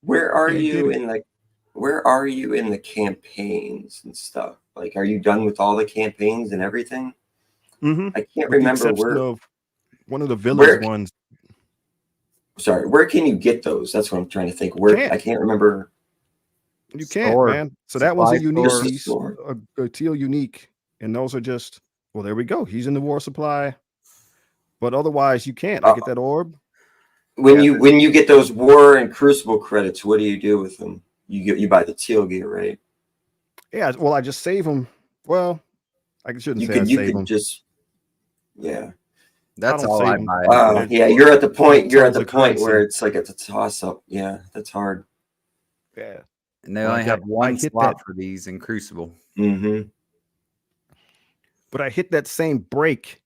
Where are you in the campaigns and stuff? Like, are you done with all the campaigns and everything? Mm-hmm. I can't remember where one of the village ones. Sorry, where can you get those? That's what I'm trying to think. I can't remember. You can't, man. So that one's a unique piece, a teal unique, and those are just. Well, there we go. He's in the war supply, but otherwise you can't. I get that orb. When you get those war and crucible credits, what do you do with them? You buy the teal gear, right? Yeah. Well, I just save them. Well, I shouldn't say I save them. That's all I buy. You're at the point. You're at the point where it's like it's a toss up. Yeah, that's hard. Yeah. And they only have one slot for these in Crucible. Mm-hmm. But I hit that same break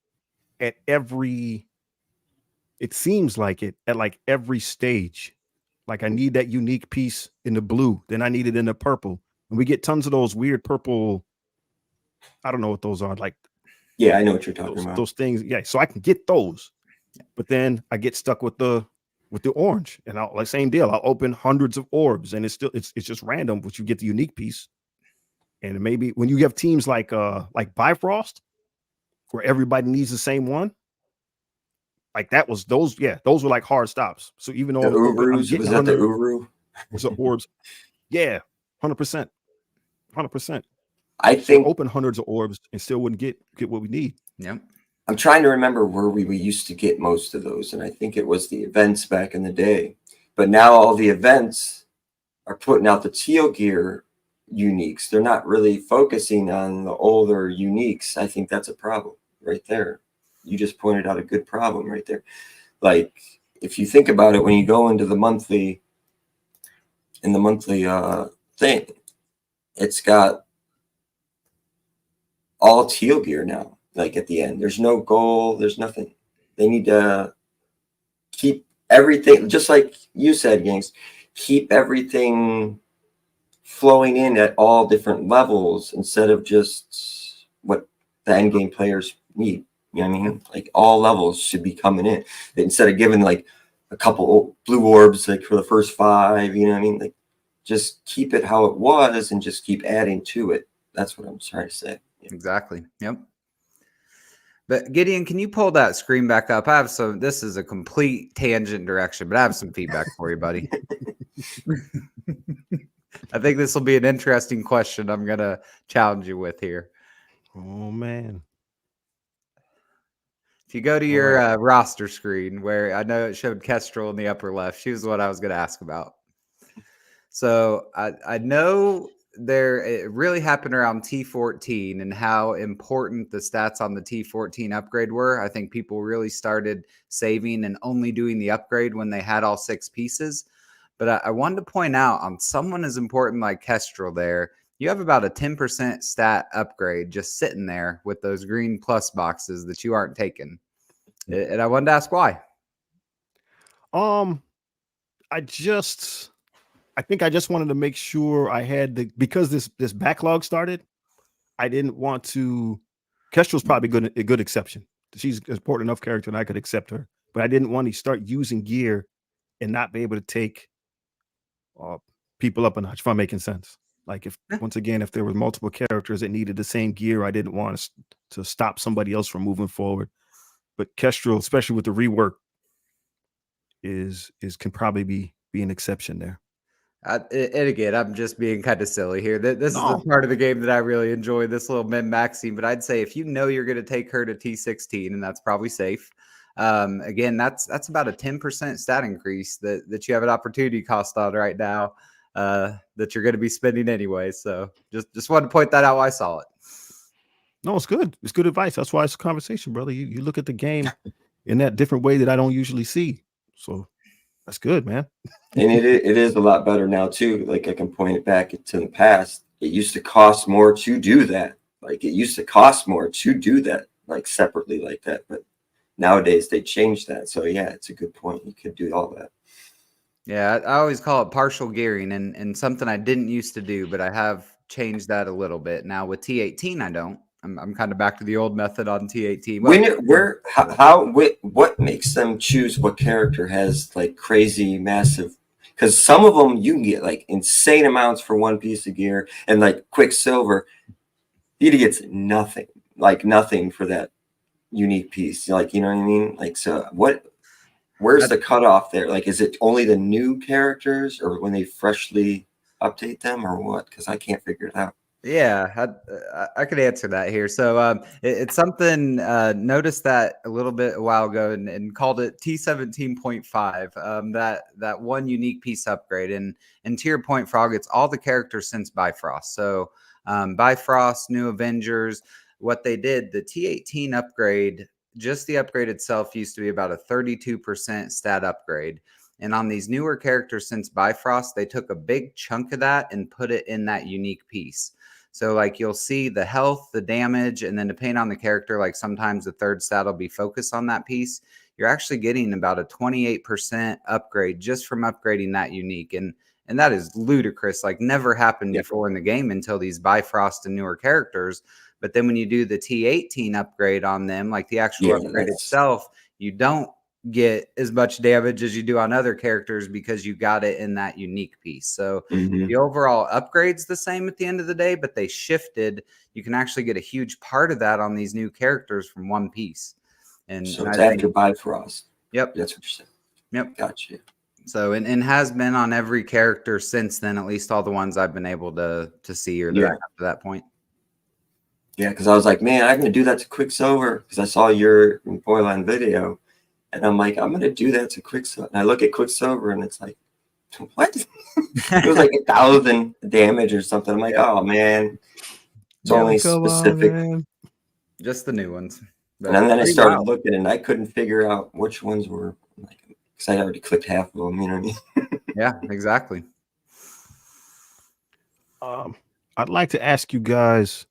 at every. It seems like it at like every stage. Like I need that unique piece in the blue, then I need it in the purple, and we get tons of those weird purple. I don't know what those are. Like, yeah, I know what you're talking about. Those things, yeah. So I can get those, but then I get stuck with the orange, and I'll same deal. I'll open hundreds of orbs, and it's just random, but you get the unique piece. And maybe when you have teams like Bifrost, where everybody needs the same one. Like that was those were like hard stops. So even though the Urus, was that the Uru? So orbs, 100%. I think open hundreds of orbs and still wouldn't get what we need. Yep. I'm trying to remember where we used to get most of those, and I think it was the events back in the day. But now all the events are putting out the teal gear uniques. They're not really focusing on the older uniques. I think that's a problem right there. You just pointed out a good problem right there. Like, if you think about it, when you go into the monthly thing, it's got all teal gear now. Like at the end, there's no goal, there's nothing. They need to keep everything, just like you said, Gangs, keep everything flowing in at all different levels instead of just what the end game players need. You know what I mean? Like all levels should be coming in instead of giving like a couple blue orbs like for the first 5. You know what I mean? Like just keep it how it was and just keep adding to it. That's what I'm trying to say. Yeah. Exactly. Yep. But Gideon, can you pull that screen back up? This is a complete tangent direction, but I have some feedback for you, buddy. I think this will be an interesting question I'm going to challenge you with here. Oh, man. If you go to your roster screen, where I know it showed Kestrel in the upper left, she was what I was going to ask about. So I know it really happened around T14 and how important the stats on the T14 upgrade were. I think people really started saving and only doing the upgrade when they had all 6 pieces. But I wanted to point out on someone as important like Kestrel there, you have about a 10% stat upgrade just sitting there with those green plus boxes that you aren't taking. And I wanted to ask why. I think I just wanted to make sure I had because this backlog started. I didn't want to. Kestrel's probably a good exception. She's an important enough character, and I could accept her. But I didn't want to start using gear and not be able to take people up a notch. If I'm making sense, like if there were multiple characters that needed the same gear, I didn't want to stop somebody else from moving forward. But Kestrel, especially with the rework, can probably be an exception there. And again, I'm just being kind of silly here. This is the No. part of the game that I really enjoy, this little min-maxing. But I'd say if you know you're going to take her to T16, and that's probably safe, again, that's about a 10% stat increase that you have an opportunity cost on right now that you're going to be spending anyway. So just wanted to point that out while I saw it. No, it's good. It's good advice. That's why it's a conversation, brother. You look at the game in that different way that I don't usually see. So that's good, man. And it is a lot better now too. Like I can point it back to the past. It used to cost more to do that. Like it used to cost more to do that, like separately like that. But nowadays they changed that. So yeah, it's a good point. You could do all that. Yeah, I always call it partial gearing, and something I didn't used to do, but I have changed that a little bit. Now with T18, I don't. I'm kind of back to the old method on T18. Well, what makes them choose what character has like crazy massive? Because some of them you can get like insane amounts for one piece of gear, and like Quicksilver, he gets nothing for that unique piece. Like you know what I mean? Like so, where's the cutoff there? Like, is it only the new characters, or when they freshly update them, or what? Because I can't figure it out. Yeah, I could answer that here. So it's something noticed that a little bit a while ago and called it T17.5. That one unique piece upgrade. And to your point, Frog, it's all the characters since Bifrost. So Bifrost, New Avengers, what they did, the T18 upgrade, just the upgrade itself used to be about a 32% stat upgrade. And on these newer characters since Bifrost, they took a big chunk of that and put it in that unique piece. So like you'll see the health, the damage, and then depending on the character, like sometimes the third stat will be focused on that piece. You're actually getting about a 28% upgrade just from upgrading that unique. And that is ludicrous, like never happened before in the game until these Bifrost and newer characters. But then when you do the T18 upgrade on them, like the actual upgrade itself, you don't get as much damage as you do on other characters because you got it in that unique piece. So the overall upgrade's the same at the end of the day, but they shifted. You can actually get a huge part of that on these new characters from one piece. And so it's after Bifrost. Yep. That's what you're saying. Yep. Gotcha. So and has been on every character since then, at least all the ones I've been able to see or up to that point. Yeah, because I was like, man, I'm gonna do that to Quicksilver because I saw your Boyline video. And I'm like, I'm gonna do that to Quicksilver. And I look at Quicksilver, and it's like, what? It was like 1,000 damage or something. I'm like, oh man, it's only specific. Just the new ones. But and then I started looking, and I couldn't figure out which ones were like, because I already clicked half of them. You know what I mean? Yeah, exactly. I'd like to ask you guys.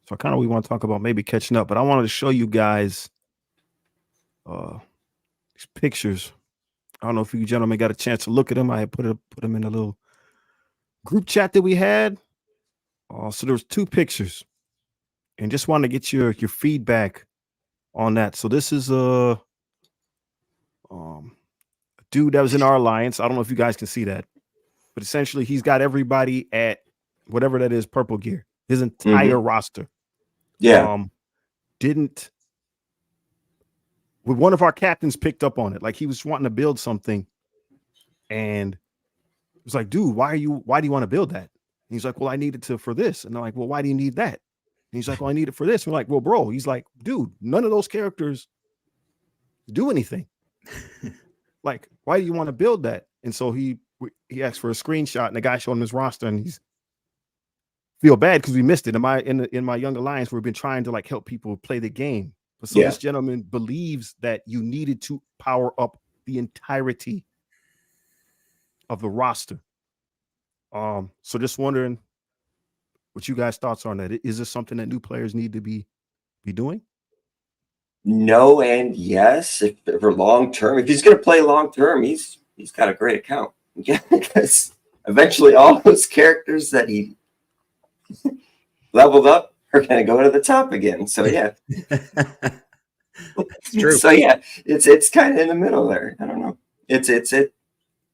So kind of we want to talk about maybe catching up, but I wanted to show you guys these pictures. I don't know if you gentlemen got a chance to look at them. I had put them in a little group chat that we had. So there was 2 pictures, and just wanted to get your feedback on that. So this is a dude that was in our alliance. I don't know if you guys can see that, but essentially he's got everybody at whatever that is, purple gear. His entire roster. Yeah. One of our captains picked up on it. Like he was wanting to build something, and it was like, dude, why do you want to build that? And he's like, well, I need it for this. And they're like, well, why do you need that? And he's like, well, I need it for this. And we're like, well, bro, he's like, dude, none of those characters do anything. Like, why do you want to build that? And so he asked for a screenshot, and the guy showed him his roster, and he's feel bad because we missed it. In my young alliance, we've been trying to like help people play the game. But so this gentleman believes that you needed to power up the entirety of the roster. So just wondering what you guys' thoughts on that. Is this something that new players need to be doing? No and yes. If for long term, if he's going to play long term, he's got a great account. Yeah, because eventually all those characters that he leveled up are going to go to the top again. So yeah, It's true. so yeah, it's kind of in the middle there. I don't know. It.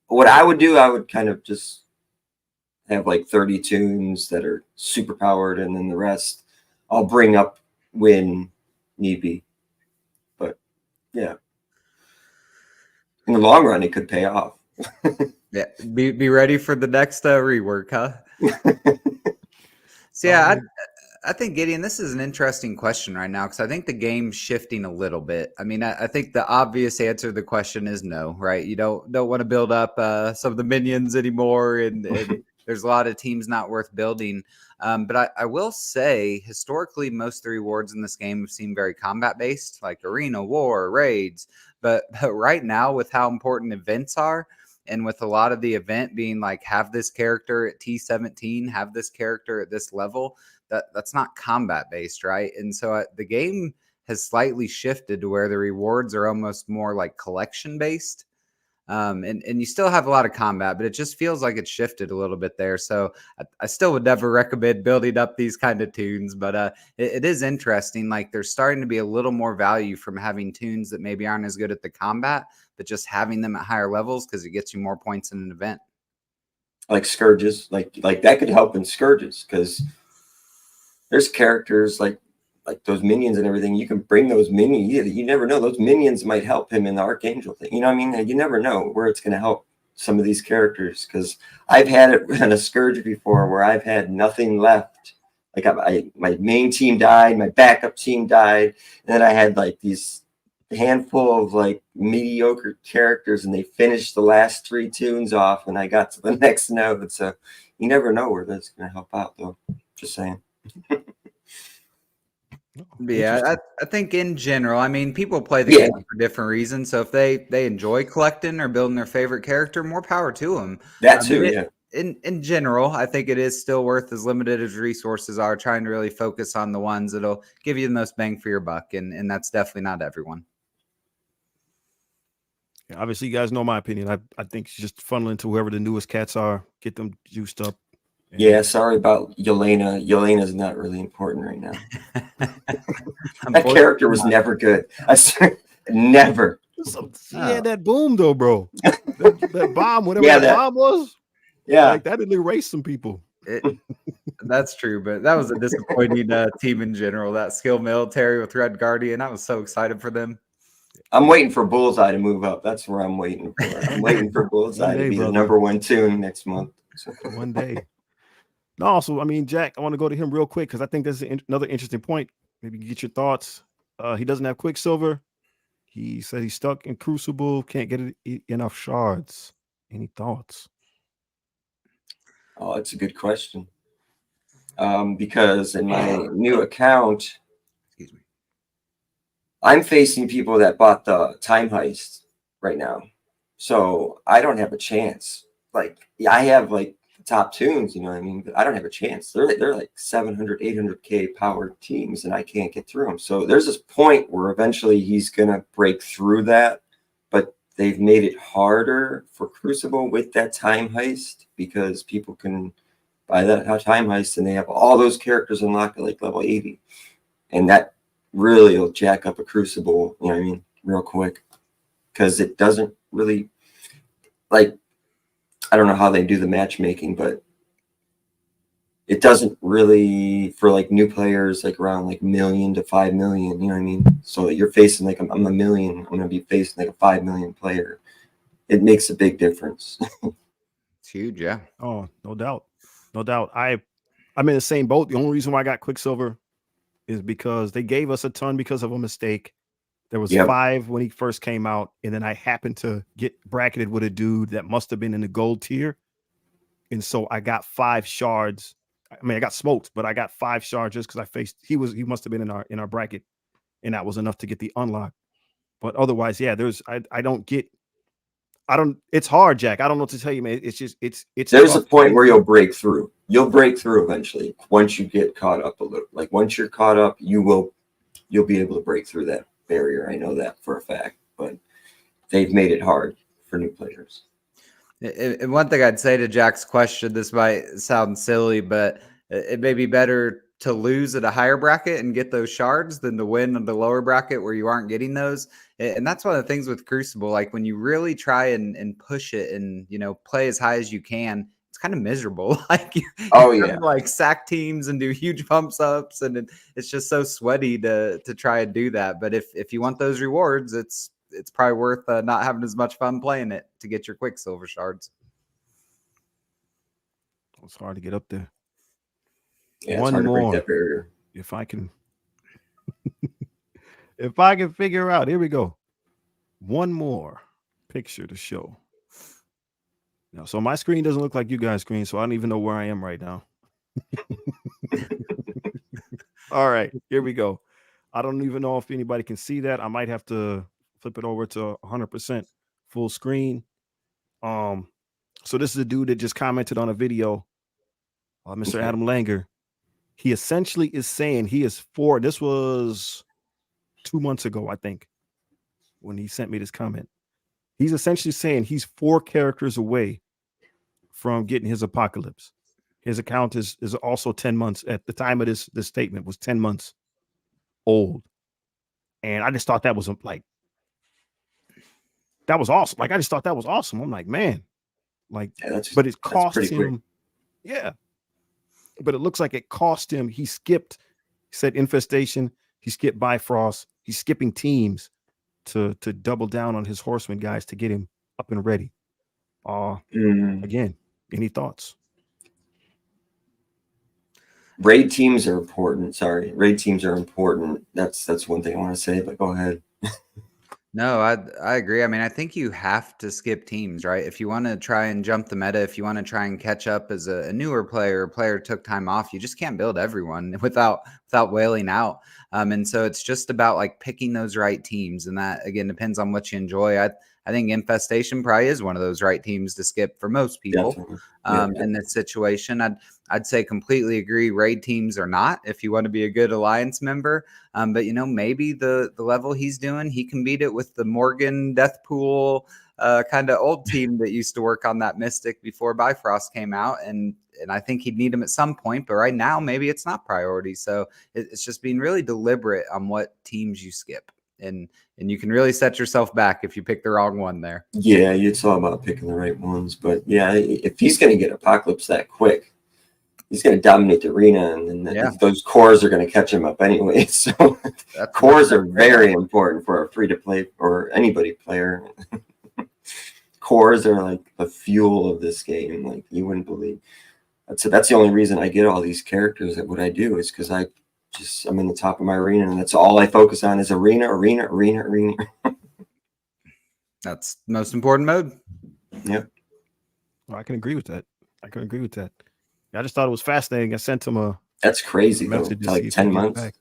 What I would do, I would kind of just have like 30 tunes that are super powered, and then the rest I'll bring up when need be. But yeah, in the long run, it could pay off. Yeah, be ready for the next rework, huh? So yeah, I think Gideon, this is an interesting question right now because I think the game's shifting a little bit. I mean, I think the obvious answer to the question is no, right? You don't want to build up some of the minions anymore, and there's a lot of teams not worth building. But I will say, historically, most of the rewards in this game have seemed very combat based, like arena, war, raids. But right now, with how important events are, and with a lot of the event being like have this character at T17, have this character at this level, that's not combat based, right? And so the game has slightly shifted to where the rewards are almost more like collection based. And you still have a lot of combat, but it just feels like it's shifted a little bit there. So I still would never recommend building up these kind of tunes, but it is interesting. Like there's starting to be a little more value from having tunes that maybe aren't as good at the combat, but just having them at higher levels because it gets you more points in an event. Like Scourges, like that could help in Scourges because there's characters like those minions and everything. You can bring those minions. You never know. Those minions might help him in the Archangel thing. You know what I mean? You never know where it's going to help some of these characters because I've had it in a Scourge before where I've had nothing left. Like my main team died, my backup team died, and then I had like these handful of like mediocre characters, and they finished the last 3 tunes off, and I got to the next node. So you never know where that's going to help out, though. Just saying. Yeah, I think in general, I mean, people play the game for different reasons. So if they enjoy collecting or building their favorite character, more power to them. That too, yeah. In general, I think it is still worth as limited as resources are, trying to really focus on the ones that'll give you the most bang for your buck, and that's definitely not everyone. Yeah, obviously, you guys know my opinion. I think it's just funneling to whoever the newest cats are, get them juiced up. Yeah, sorry about Yelena. Yelena's not really important right now. That character was never good. I swear, never. She had that boom though, bro. that bomb, whatever that bomb was. Yeah, like that didn't erase some people. That's true, but that was a disappointing team in general. That skill military with Red Guardian, I was so excited for them. I'm waiting for Bullseye to move up. That's where I'm waiting for. I'm waiting for Bullseye to be the #1 tune next month. One day. No, so I mean, Jack, I want to go to him real quick because I think this is another interesting point. Maybe you get your thoughts. He doesn't have Quicksilver. He said he's stuck in Crucible, can't get enough shards. Any thoughts? Oh, it's a good question. Because in my new account, I'm facing people that bought the Time Heist right now. So I don't have a chance. Like, I have like the top tunes, you know what I mean? But I don't have a chance. They're like 700, 800K powered teams, and I can't get through them. So there's this point where eventually he's going to break through that. But they've made it harder for Crucible with that Time Heist because people can buy that Time Heist and they have all those characters unlocked at like level 80. And that really will jack up a Crucible, you know what I mean, real quick. Because it doesn't really, like, I don't know how they do the matchmaking, but it doesn't really, for like new players, like around like 1 million to 5 million, you know what I mean? So you're facing like, I'm 1 million, I'm going to be facing like a 5 million player. It makes a big difference. It's huge, yeah. Oh, no doubt. No doubt. I'm in the same boat. The only reason why I got Quicksilver is because they gave us a ton because of a mistake. There was 5 when he first came out, and then I happened to get bracketed with a dude that must have been in the gold tier. And so I got 5 shards. I mean, I got smoked, but I got 5 shards just because I faced he must have been in our bracket, and that was enough to get the unlock. But otherwise, yeah, it's hard, Jack. I don't know what to tell you, man. It's just there's a point where you'll break through. You'll break through eventually once you get caught up a little. Like once you're caught up, you'll be able to break through that. barrier. I know that for a fact, but they've made it hard for new players. And one thing I'd say to Jack's question, this might sound silly, but it may be better to lose at a higher bracket and get those shards than to win at the lower bracket where you aren't getting those. And that's one of the things with Crucible. Like when you really try and push it and, you know, play as high as you can, it's kind of miserable. Like you yeah, like sack teams and do huge pumps ups, and it's just so sweaty to try and do that. But if you want those rewards, it's probably worth not having as much fun playing it to get your Quicksilver shards. It's hard to get up there. Yeah, One it's hard more, to break that barrier. if I can, if I can figure out. Here we go. One more picture to show. Now, so my screen doesn't look like you guys' screen, so I don't even know where I am right now. All right, here we go. I don't even know if anybody can see that. I might have to flip it over to 100% full screen. So this is a dude that just commented on a video, Mr. Adam Langer. He essentially is saying he is for, this was 2 months ago, I think, when he sent me this comment. He's essentially saying he's 4 characters away from getting his apocalypse. His account is also 10 months at the time of this statement, was 10 months old. And I just thought that was like, that was awesome. Like, I just thought that was awesome. I'm like, man, like, yeah, but it cost him. Yeah. But it looks like it cost him. He skipped, he said infestation. He skipped Bifrost. He's skipping teams to double down on his horseman guys to get him up and ready. Again, any thoughts? Raid teams are important. Sorry, raid teams are important. That's one thing I want to say. But go ahead. No, I agree. I mean, I think you have to skip teams, right? If you want to try and jump the meta, if you want to try and catch up as a newer player, took time off, you just can't build everyone without wailing out. And so it's just about like picking those right teams, and that again depends on what you enjoy. I think Infestation probably is one of those right teams to skip for most people. In this situation. I'd say completely agree. Raid teams are not, if you want to be a good alliance member. But you know, maybe the level he's doing, he can beat it with the Morgan Deathpool kind of old team that used to work on that Mystic before Bifrost came out. And I think he'd need him at some point, but right now maybe it's not priority. So it's just being really deliberate on what teams you skip. And you can really set yourself back if you pick the wrong one there. Yeah, it's all about picking the right ones. But yeah, if he's going to get Apocalypse that quick, he's going to dominate the arena, and then those cores are going to catch him up anyway. So cores are very important for a free-to-play or anybody player. Cores are like the fuel of this game. Like you wouldn't believe. That's the only reason I get all these characters. That what I do is because I'm in the top of my arena, and that's all I focus on is arena. That's the most important mode. Yep. Well, I can agree with that. I just thought it was fascinating. I sent him that's crazy though. Like 10 months.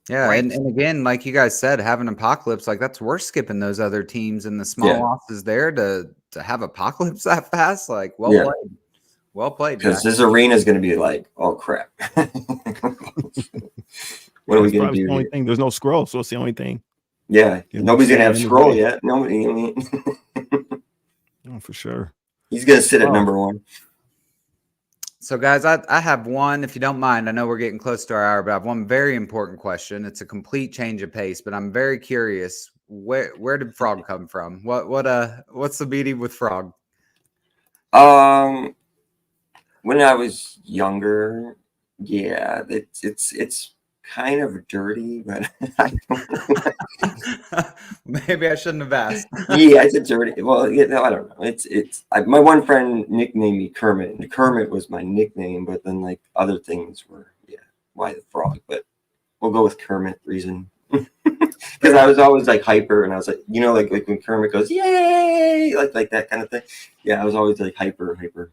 Yeah, right. and again, like you guys said, having Apocalypse, like that's worth skipping those other teams and the small losses there to have Apocalypse that fast. Like, well played. Because this arena is going to be like, oh crap. What are we going to do? The only thing, there's no scroll, so it's the only thing. Yeah, nobody's going to have scroll yet. Nobody. I mean, oh, for sure. He's going to sit at number 1. So, guys, I have one, if you don't mind. I know we're getting close to our hour, but I have one very important question. It's a complete change of pace, but I'm very curious. Where did Frog come from? What's the meeting with Frog? When I was younger, yeah, it's kind of dirty, but I don't maybe I shouldn't have asked. Yeah, it's dirty. Well, I don't know. My one friend nicknamed me Kermit, and Kermit was my nickname, but then like other things were why the Frog, but we'll go with Kermit reason. Because I was always like hyper, and I was like, like when Kermit goes, yay, like that kind of thing. Yeah, I was always like hyper.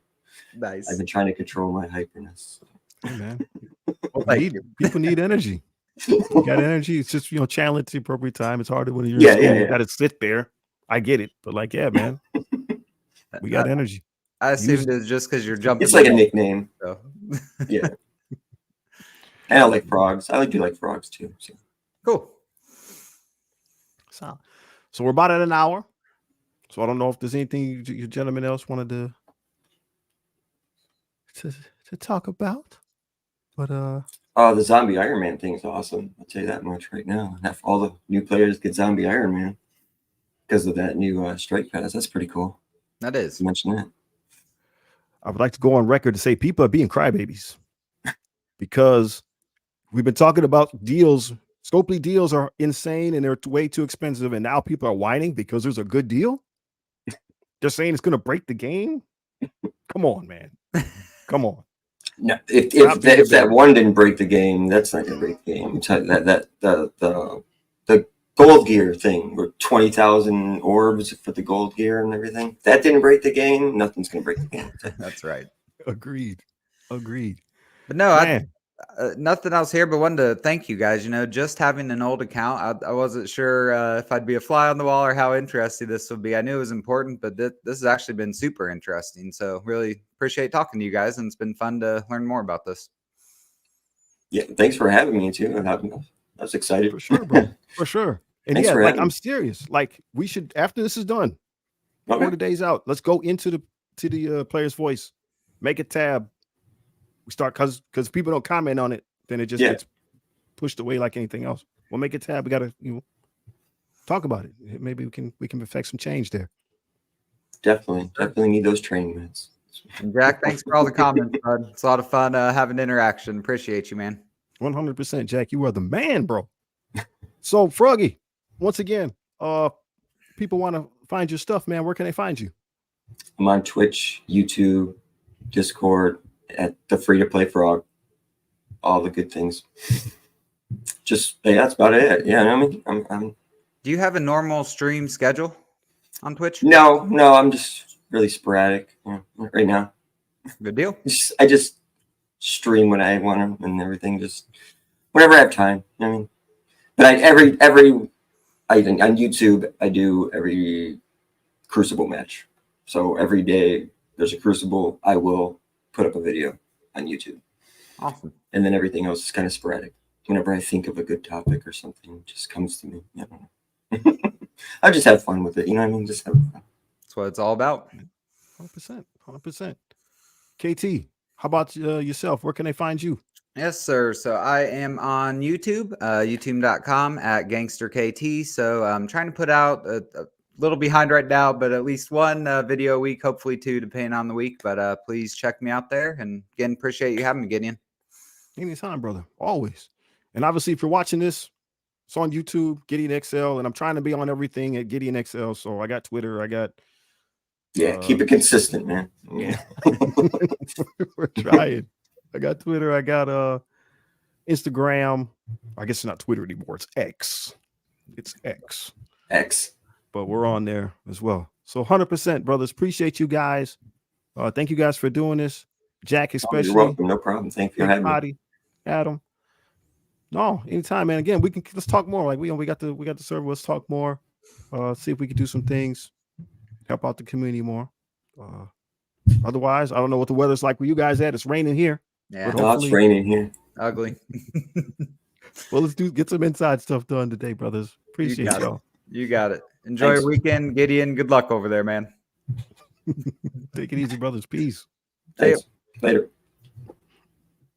Nice. I've been trying to control my hyperness. Hey, man. People need energy. You got energy. It's just channel it to the appropriate time. It's harder when you're in school. You got to sit there. I get it, but like, yeah, man, we got energy. I assumed it's just because you're jumping. It's like a nickname. So. Yeah. And I like frogs. I do like frogs too. So. Cool. solid. So we're about at an hour. So I don't know if there's anything you gentlemen else wanted to talk about. But the zombie Iron Man thing is awesome. I'll tell you that much right now. And have all the new players get zombie Iron Man because of that new strike pass. That's pretty cool. That is. You mentioned that. I would like to go on record to say people are being crybabies because we've been talking about deals. Scopely deals are insane and they're way too expensive. And now people are whining because there's a good deal. They're saying it's going to break the game. Come on, man. Come on. No, if that one didn't break the game, that's not going to break the game. The gold gear thing, where 20,000 orbs for the gold gear and everything, that didn't break the game. Nothing's going to break the game. That's right. Agreed. But no, nothing else here, but wanted to thank you guys. Just having an old account, I wasn't sure if I'd be a fly on the wall or how interesting this would be. I knew it was important, but this has actually been super interesting. So really appreciate talking to you guys, and it's been fun to learn more about this. Yeah, thanks for having me too. I was excited. For sure, bro. For sure. And Thanks for having I'm me. serious. Like we should, after this is done, Okay. before the day's out, let's go into the player's voice, make a tab. We start because people don't comment on it, then it just gets pushed away like anything else. We'll make a tab. We gotta talk about it. Maybe we can affect some change there. Definitely need those training minutes. Jack, thanks for all the comments, bud. It's a lot of fun having interaction. Appreciate you, man. 100%, Jack. You are the man, bro. So, Froggy, once again, people want to find your stuff, man. Where can they find you? I'm on Twitch, YouTube, Discord, at the Free to Play Frog. All the good things. That's about it. Yeah, I mean, I'm. Do you have a normal stream schedule on Twitch? No, I'm just really sporadic right now. Good deal. I just stream when I want to and everything. Just whenever I have time. I mean, but on YouTube I do every Crucible match. So every day there's a Crucible, I will put up a video on YouTube. Awesome. And then everything else is kind of sporadic. Whenever I think of a good topic or something, it just comes to me. I don't know. I just have fun with it. You know what I mean? Just have fun. That's what it's all about. 100%. KT, how about yourself? Where can they find you? Yes, sir. So I am on YouTube, youtube.com at GangsterKT. So I'm trying to put out a little behind right now, but at least one video a week, hopefully two, depending on the week. But please check me out there. And again, appreciate you having me, Gideon. Anytime, brother. Always. And obviously, if you're watching this, it's on YouTube, Gideon XL, and I'm trying to be on everything at Gideon XL. So I got Twitter, I got keep it consistent, man. Yeah. We're trying. I got Twitter, I got Instagram. I guess it's not Twitter anymore, it's X. It's X. But we're on there as well. So 100%, brothers. Appreciate you guys. Thank you guys for doing this. Jack, especially. You're welcome. No problem. Thank you for having me. Adam. No, anytime, man. Again, let's talk more. Like we got the server. Let's talk more. See if we can do some things, help out the community more. Otherwise, I don't know what the weather's like where you guys at. It's raining here. Yeah, it's raining here. Ugly. Well, let's get some inside stuff done today, brothers. Appreciate y'all. You got it. Enjoy your weekend, Gideon. Good luck over there, man. Take it easy, brothers. Peace. Thanks. Later.